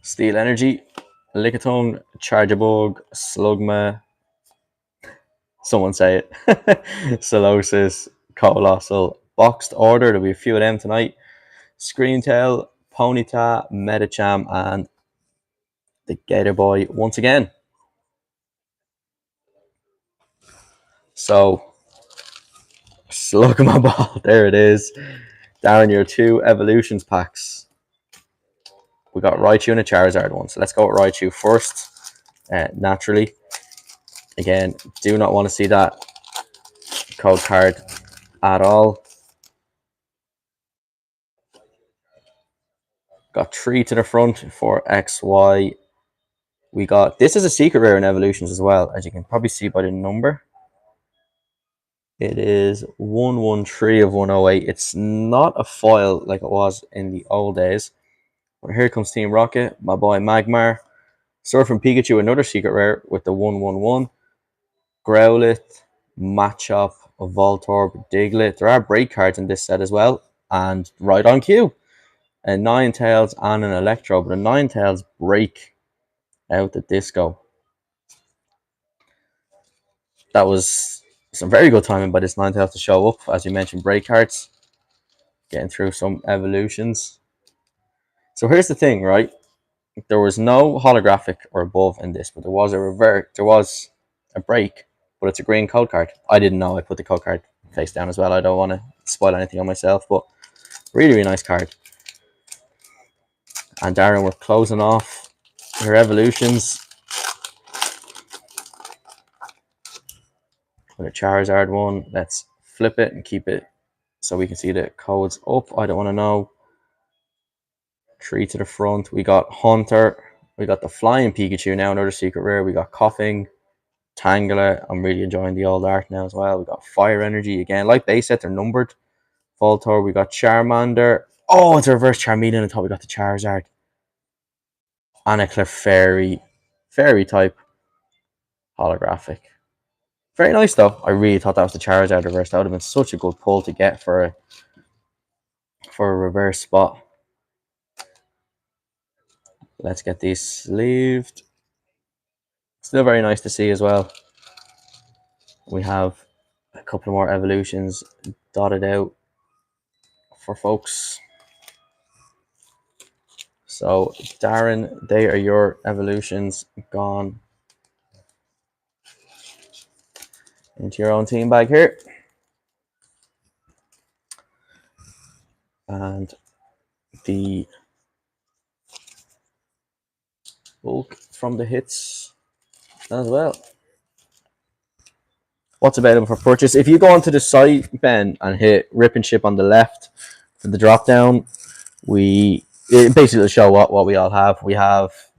Steel Energy, Lickitung, Charjabug, Slugma, someone say it, Solosis, Colossal, Boxed Order, there'll be a few of them tonight, Screamtail, Ponyta, Medicham, and the Gator Boy once again. So, Slugma Ball, there it is. Darren, your 2 Evolutions packs. We got Raichu and a Charizard one, so let's go with Raichu first, naturally. Again, do not want to see that code card at all. Got 3 to the front for XY. We got, this is a secret rare in Evolutions as well, as you can probably see by the number. It is 113 of 108. It's not a foil like it was in the old days. But here comes Team Rocket, my boy Magmar. Surfing Pikachu, another secret rare with the 111. Growlithe, Machop, Voltorb, Diglett. There are break cards in this set as well. And right on cue, a Ninetales and an Electro. But a Ninetales break out the disco. That was some very good timing by this Ninetales to show up. As you mentioned, break cards. Getting through some evolutions. So here's the thing, right? There was no holographic or above in this, but there was a revert. There was a break, but it's a green code card. I didn't know. I put the code card face down as well. I don't want to spoil anything on myself, but really nice card. And Darren, we're closing off her evolutions with a Charizard one. Let's flip it and keep it so we can see the codes up. I don't want to know. 3 to the front. We got Hunter. We got the Flying Pikachu now, another secret rare. We got Coughing, Tangela. I'm really enjoying the old art now as well. We got Fire Energy again. Like base set, they're numbered. Voltor, we got Charmander. Oh, it's a reverse Charmeleon. I thought we got the Charizard. And a Clefairy. Fairy type. Holographic. Very nice though. I really thought that was the Charizard reverse. That would have been such a good pull to get for a reverse spot. Let's get these sleeved. Still very nice to see as well. We have a couple more evolutions dotted out for folks. So Darren, they are your evolutions gone into your own team bag here. And the bulk from the hits as well. What's available for purchase? If you go onto the site, Ben, and hit Rip and Ship on the left for the drop down, it basically will show what we all have.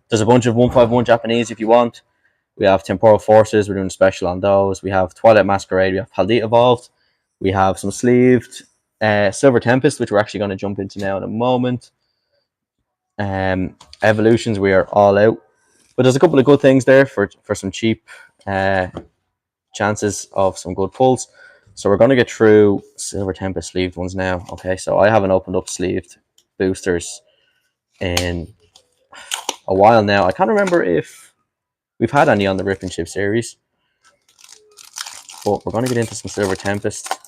There's a bunch of 151 Japanese if you want. We have Temporal Forces, we're doing a special on those. We have Twilight Masquerade, we have Paldea Evolved. We have some sleeved Silver Tempest, which we're actually going to jump into now in a moment. Evolutions, we are all out. But there's a couple of good things there for some cheap chances of some good pulls. So we're going to get through Silver Tempest sleeved ones now. Okay, so I haven't opened up sleeved boosters in a while now. I can't remember if we've had any on the Rip and Chip series. But we're going to get into some Silver Tempest.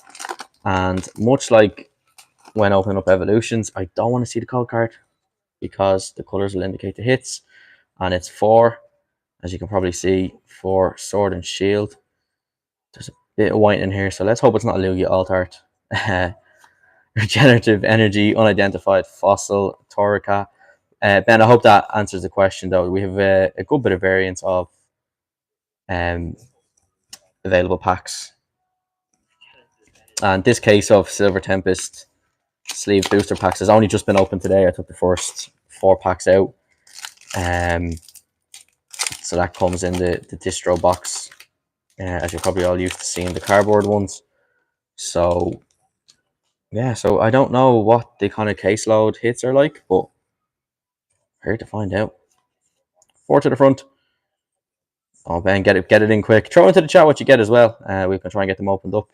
And much like when opening up Evolutions, I don't want to see the code card because the colours will indicate the hits. And it's 4, as you can probably see, for Sword and Shield. There's a bit of white in here, so let's hope it's not a Lugia Alt Art. Regenerative Energy, Unidentified Fossil, Torika. Ben, I hope that answers the question, though. We have a good bit of variance of available packs. And this case of Silver Tempest sleeve booster packs has only just been opened today. I took the first 4 packs out. So that comes in the distro box, as you're probably all used to seeing the cardboard ones. So yeah, so I don't know what the kind of caseload hits are like, but here to find out. 4 to the front. Oh, Ben, get it in quick. Throw into the chat what you get as well. We can try and get them opened up.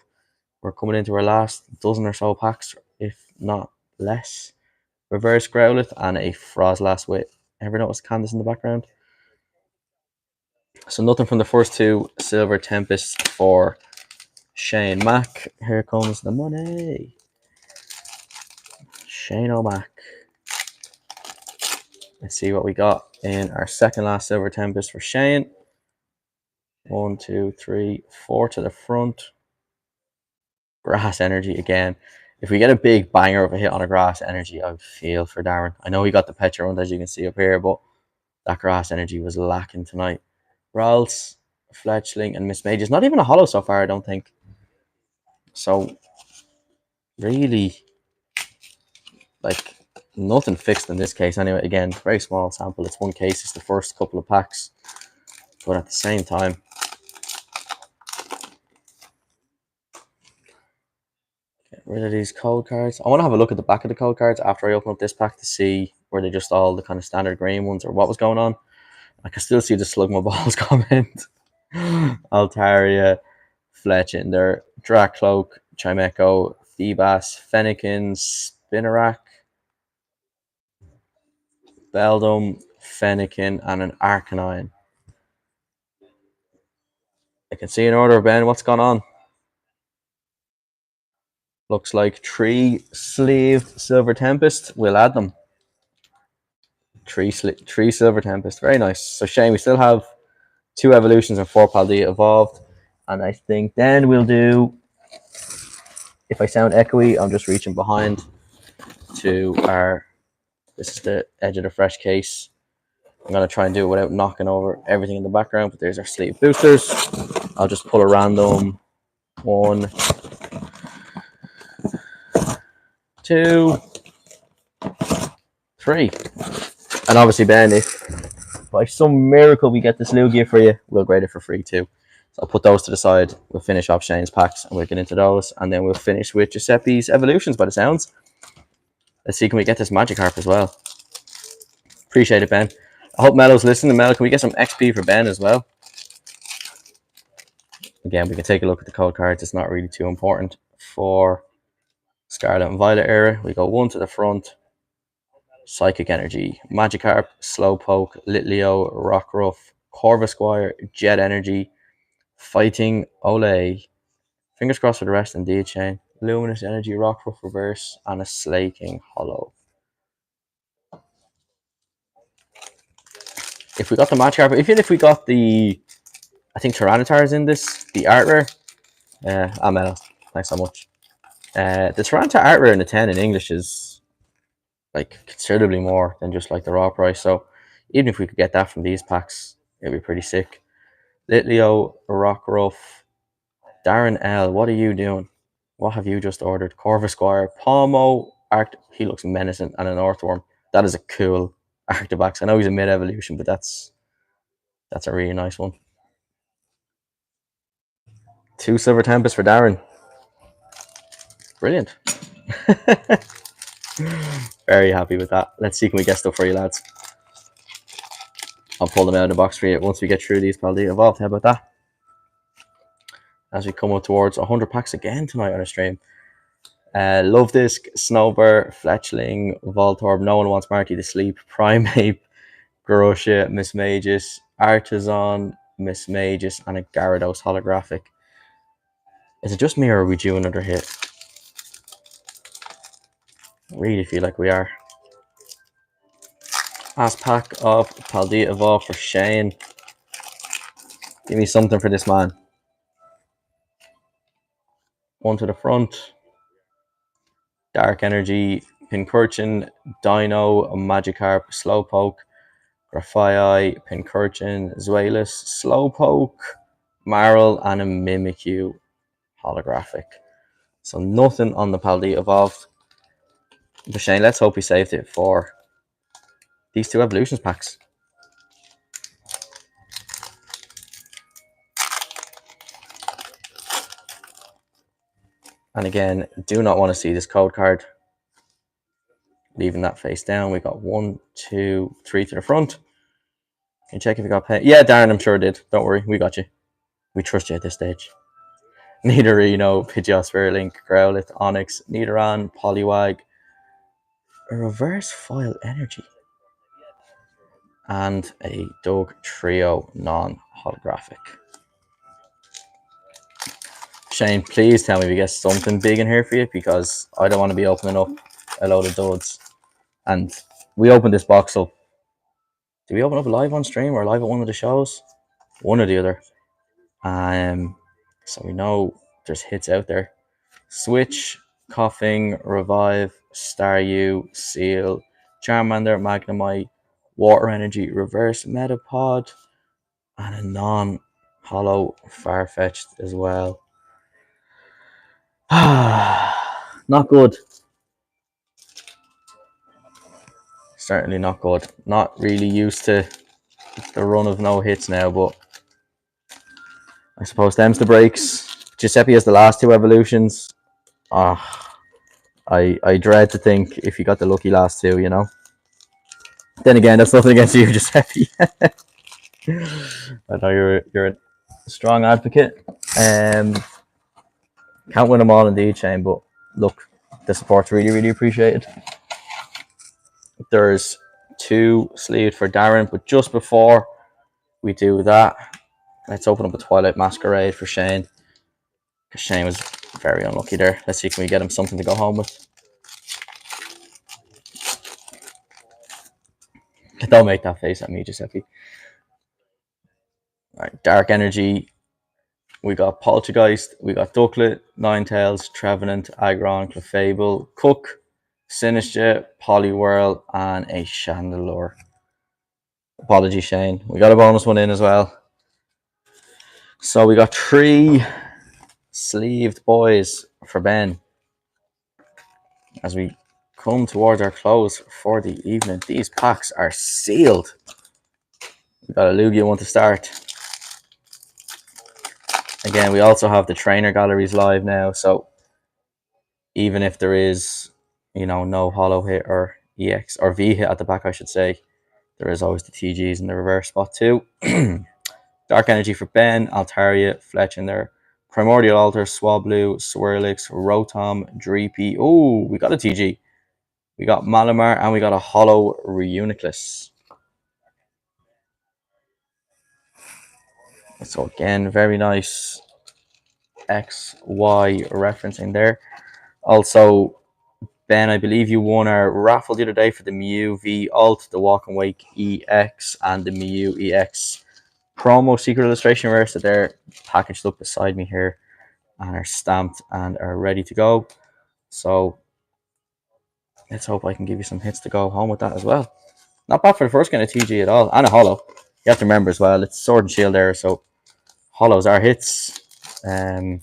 We're coming into our last dozen or so packs, if not less. Reverse Growlithe and a Frostlass with, ever notice Candace in the background? So nothing from the first 2 Silver Tempest for Shane Mack. Here comes the money. Shane O'Mac. Let's see what we got in our second last Silver Tempest for Shane. 1, 2, 3, 4 to the front. Grass Energy again. If we get a big banger of a hit on a Grass Energy, I would feel for Darren. I know he got the Petra as you can see up here, but that Grass Energy was lacking tonight. Ralts, Fletchling, and Miss Mages. Not even a holo so far, I don't think. So, really, like, nothing fixed in this case. Anyway, again, very small sample. It's 1 case. It's the first couple of packs. But at the same time, get rid of these code cards. I want to have a look at the back of the code cards after I open up this pack to see were they just all the kind of standard green ones or what was going on. I can still see the Slugma Balls comment. Altaria, Fletch in there, Dracloak, Chimecho, Feebas, Fennekin, Spinarak, Beldum, Fennekin, and an Arcanine. I can see an order, Ben. What's gone on? Looks like 3 sleeved Silver Tempest. We'll add them. 3 Silver Tempest. Very nice. So Shane, we still have 2 evolutions and 4 Paldea evolved. And I think then we'll do, if I sound echoey, I'm just reaching behind to our, this is the edge of the fresh case. I'm going to try and do it without knocking over everything in the background, but there's our sleeve boosters. I'll just pull a random 1, 2, 3. And obviously, Ben, if by some miracle we get this Lugia for you, we'll grade it for free too. So I'll put those to the side. We'll finish off Shane's packs and we'll get into those. And then we'll finish with Giuseppe's evolutions by the sounds. Let's see, can we get this Magikarp as well? Appreciate it, Ben. I hope Melo's listening. Melo, can we get some XP for Ben as well? Again, we can take a look at the code cards. It's not really too important. For Scarlet and Violet era, we go 1 to the front. Psychic Energy, Magikarp, Slowpoke, Litleo, Rockruff, Corvisquire, Jet Energy, Fighting Olay. Fingers crossed for the rest indeed, Shane. Luminous Energy, Rockruff Reverse, and a Slaking Hollow. If we got the Magikarp, even if we got the, I think Tyranitar is in this, the art rare. Melo, thanks so much. The Tyranitar art rare in the 10 in English is like considerably more than just like the raw price. So even if we could get that from these packs, it'd be pretty sick. Litleo, Rockruff, Darren L, what are you doing? What have you just ordered? Corvisquire, Palmo, he looks menacing, and an Earthworm. That is a cool Arctibax. I know he's a mid-evolution, but that's a really nice one. 2 Silver Tempest for Darren. Brilliant. Very happy with that. Let's see, can we get stuff for you, lads? I'll pull them out of the box for you once we get through these Paldea Evolved. How about that? As we come up towards 100 packs again tonight on our stream. Love Disc, Snowbird, Fletchling, Voltorb, No One Wants Marty to Sleep, Primeape, Garosha, Miss Magus, Artisan, Miss Magus, and a Gyarados holographic. Is it just me or are we due another hit? I really feel like we are. Last pack of Paldea Evolved for Shane. Give me something for this man. 1 to the front. Dark Energy, Pincurchin, Dino, Magikarp, Slowpoke, Grafaiai, Pincurchin, Zweilous, Slowpoke, Marill, and a Mimikyu holographic. So nothing on the Paldea Evolved. But Shane, let's hope we saved it for these 2 Evolutions packs. And again, do not want to see this code card. Leaving that face down. We got 1, 2, 3 to the front. Can you check if you got paid? Yeah, Darren, I'm sure did. Don't worry, we got you. We trust you at this stage. Nidorino, Pidgeot, Spirlink, Growlithe, Onyx, Nidoran, Poliwag, a Reverse Foil Energy, and a Doug Trio non-holographic. Shane, please tell me we get something big in here for you, because I don't want to be opening up a load of duds. And we opened this box up. Did we open up live on stream or live at one of the shows? One or the other. So we know there's hits out there. Switch, Coughing, Revive, Staryu, Seal, Charmander, Magnemite, Water Energy, Reverse Metapod, and a non-hollow Farfetch'd as well. Not good. Certainly not good. Not really used to the run of no hits now, but I suppose them's the breaks. Giuseppe has the last 2 evolutions. I dread to think if you got the lucky last 2, you know. Then again, that's nothing against you, Giuseppe. I know you're a strong advocate. Can't win them all indeed, Shane, but look, the support's really, really appreciated. There's 2 sleeved for Darren, but just before we do that, let's open up a Twilight Masquerade for Shane. Because Shane was very unlucky there. Let's see, can we get him something to go home with? Don't make that face at me, Giuseppe. Alright, Dark Energy. We got Poltergeist. We got Ducklet, Ninetales, Trevenant, Aggron, Clefable, Cook, Sinistcha, Poliwhirl, and a Chandelure. Apologies, Shane. We got a bonus one in as well. So we got 3 sleeved boys for Ben. As we come towards our close for the evening, these packs are sealed. We got a Lugia one to start. Again, we also have the trainer galleries live now, so even if there is, no holo hit or EX or V hit at the back, I should say, there is always the TGs in the reverse spot too. Dark Energy for Ben, Altaria, Fletch in there. Primordial Altar, Swablu, Swirlix, Rotom, Dreepy. Oh, we got a TG. We got Malamar and we got a holo Reuniclus. So again, very nice XY referencing there. Also, Ben, I believe you won our raffle the other day for the Mew V Alt, the Walk and Wake EX, and the Mew EX promo secret illustration rare. So they're packaged up beside me here and are stamped and are ready to go. So let's hope I can give you some hits to go home with that as well. Not bad for the first kind of TG at all, and a holo. You have to remember as well, it's Sword and Shield there, so holos are hits. Again,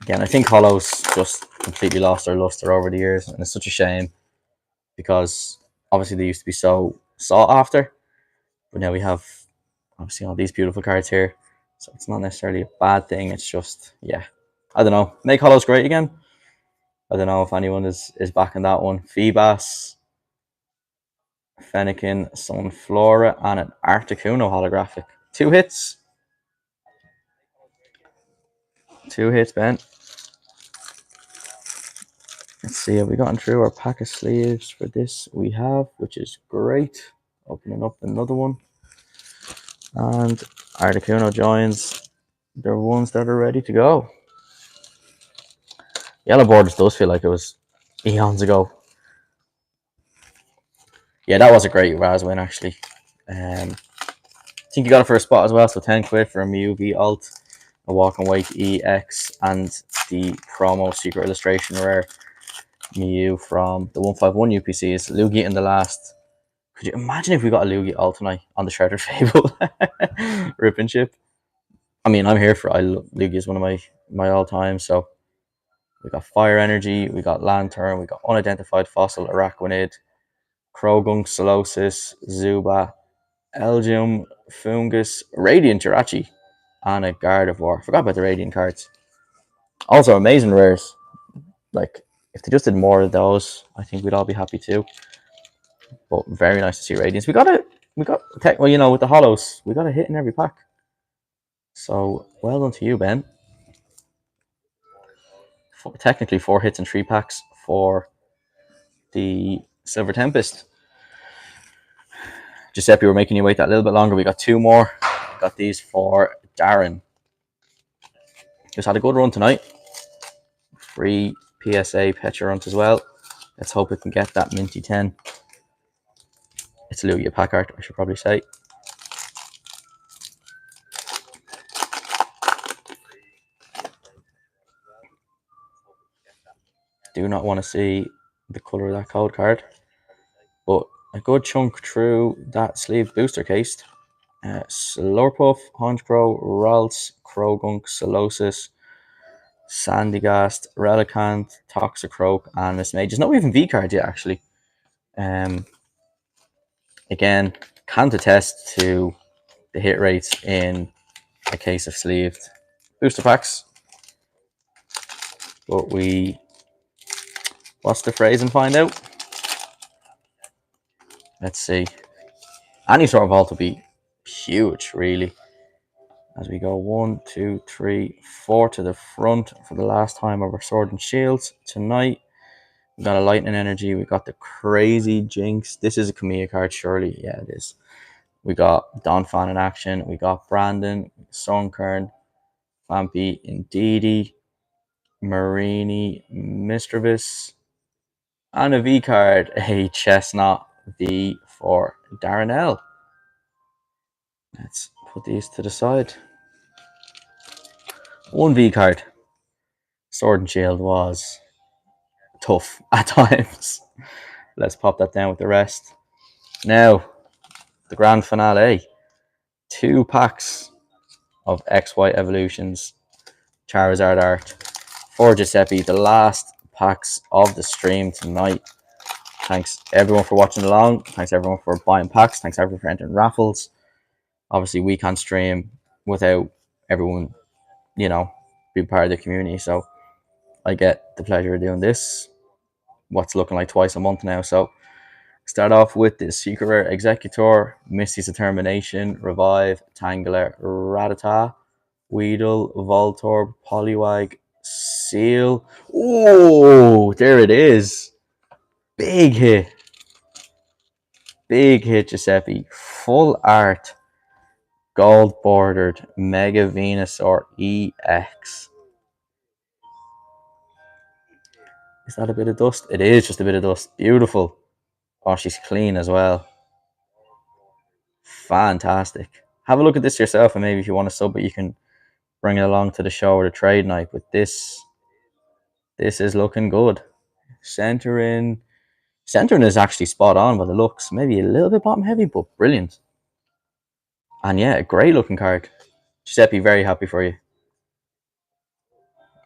I think holos just completely lost their luster over the years, and it's such a shame because obviously they used to be so sought after, but now we have obviously all these beautiful cards here, so it's not necessarily a bad thing. It's just, yeah, I don't know, make holos great again. I don't know if anyone is backing that one. Feebas, Fennekin, Sunflora, and an Articuno holographic. Two hits, Ben. Let's see, have we gotten through our pack of sleeves for this? We have, which is great. Opening up another one. And Articuno joins the ones that are ready to go. Yellow Borders does feel like it was eons ago. Yeah, that was a great Raz win, actually. I think you got it for a spot as well, so 10 quid for a Mew V Alt, a Walk and Wake EX, and the promo secret illustration rare Mew from the 151 UPCs. Lugia in the last. Could you imagine if we got a Lugia Alternate on the Shrouded Fable rip and chip? I mean, I'm here for it. Lugia is one of my all time. So we got Fire Energy, we got Lantern, we got Unidentified Fossil, Araquanid, Krogunk, Solosis, Zubat, Elgium, Fungus, Radiant Jirachi, and a Gardevoir. Forgot about the Radiant cards. Also, amazing rares. Like, if they just did more of those, I think we'd all be happy too. But very nice to see Radiance. Well, with the holos, we got a hit in every pack. So well done to you, Ben. Technically 4 hits in 3 packs for the Silver Tempest. Giuseppe, we're making you wait that little bit longer. We got 2 more. Got these for Darren. Just had a good run tonight. Free PSA Petra runs as well. Let's hope we can get that minty 10. It's a Lugia pack art, I should probably say. Do not want to see the colour of that code card. But a good chunk through that sleeve booster case. Slurpuff, Honchkrow, Ralts, Krogunk, Solosis, Sandygast, Relicanth, Toxicroak, and Miss Mage. There's not even V cards yet, actually. Again, can't attest to the hit rates in a case of sleeved booster packs. But what's the phrase and find out? Let's see. Any sort of vault will be huge, really. As we go 1, 2, 3, 4 to the front for the last time of our Sword and Shields tonight. We got a Lightning Energy. We got the Crazy Jinx. This is a Kamiya card, surely. Yeah, it is. We got Donphan in action. We got Brandon, Sunkern, Vampy, Indeedee, Marini, Mistrovis, and a V card, a Chestnut V for Darren. Let's put these to the side. 1 V card. Sword and Shield was tough at times. Let's pop that down with the rest. Now, the grand finale. 2 packs of XY Evolutions Charizard art for Giuseppe. The last packs of the stream tonight. Thanks everyone for watching along. Thanks everyone for buying packs. Thanks everyone for entering raffles. Obviously, we can't stream without everyone, you know, be part of the community. So I get the pleasure of doing this, what's looking like twice a month now. So start off with the Secret Rare Executor, Misty's Determination, Revive, Tangler, Rattata, Weedle, Voltorb, Poliwag, Seal. Oh, there it is. Big hit. Big hit, Giuseppe. Full art. Gold bordered. Mega Venusaur EX. Is that a bit of dust? It is just a bit of dust. Beautiful. Oh, she's clean as well. Fantastic. Have a look at this yourself, and maybe if you want to sub it, you can bring it along to the show or the trade night. But this is looking good. Centering. Centering is actually spot on by the looks. Maybe a little bit bottom heavy, but brilliant. And yeah, a great looking card. Giuseppe, very happy for you.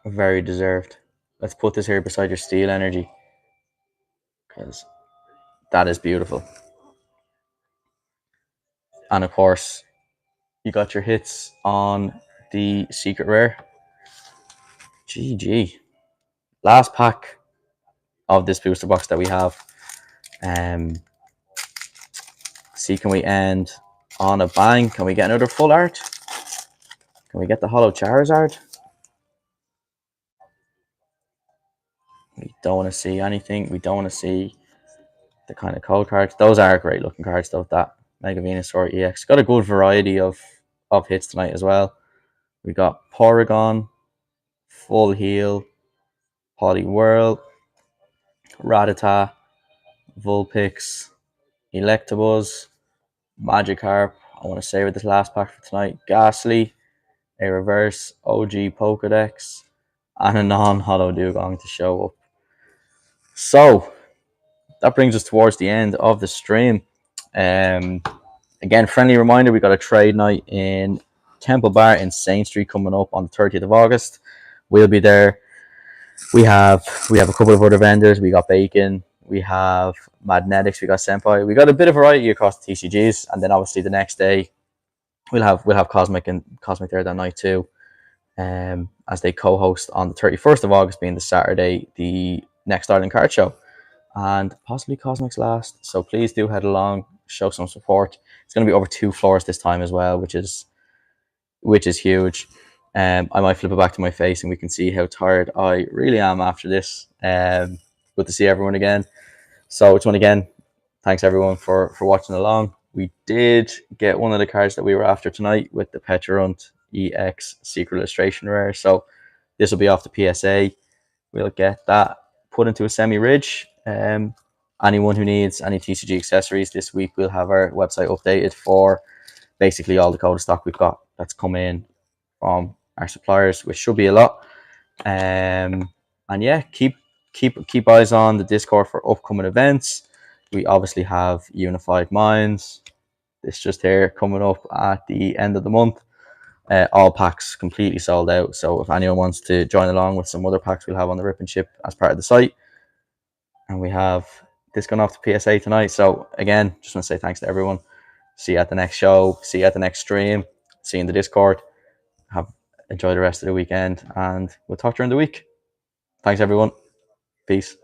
Very deserved. Let's put this here beside your Steel Energy, because that is beautiful. And of course, you got your hits on the Secret Rare. GG. Last pack of this booster box that we have. See, can we end on a bang? Can we get another full art? Can we get the Hollow Charizard? We don't want to see anything. We don't want to see the kind of cold cards. Those are great looking cards though. That Mega Venusaur EX got a good variety of hits tonight as well. We got Porygon, Full Heal, Poliwhirl, Rattata, Vulpix, Electabuzz, Magikarp. I want to save this last pack for tonight. Ghastly, a reverse OG Pokedex, and a non-Hollow Dugong to show up. So that brings us towards the end of the stream. Again, friendly reminder, we got a trade night in Temple Bar in Saint Street coming up on the 30th of August. We'll be there. We have a couple of other vendors. We got Bacon, we have Magnetics, we got Senpai. We got a bit of variety across the TCGs, and then obviously the next day we'll have Cosmic there that night too. As they co-host on the 31st of August, being the Saturday, the next Ireland Card Show, and possibly Cosmic's last. So please do head along, show some support. It's going to be over 2 floors this time as well, which is huge. I might flip it back to my face and we can see how tired I really am after this. Good to see everyone again. So it's one again. Thanks everyone for watching along. We did get one of the cards that we were after tonight with the Pecharunt EX Secret Illustration Rare. So this will be off the PSA. We'll get that put into a semi-ridge. Anyone who needs any TCG accessories this week, we'll have our website updated for basically all the code stock we've got that's come in from our suppliers, which should be a lot. And yeah, keep eyes on the Discord for upcoming events. We obviously have Unified Minds. This just here coming up at the end of the month. All packs completely sold out. So if anyone wants to join along with some other packs we'll have on the Rip and Ship as part of the site. And we have this going off to PSA tonight. So again, just want to say thanks to everyone. See you at the next show. See you at the next stream. See you in the Discord. Enjoy the rest of the weekend, and we'll talk during the week. Thanks, everyone. Peace.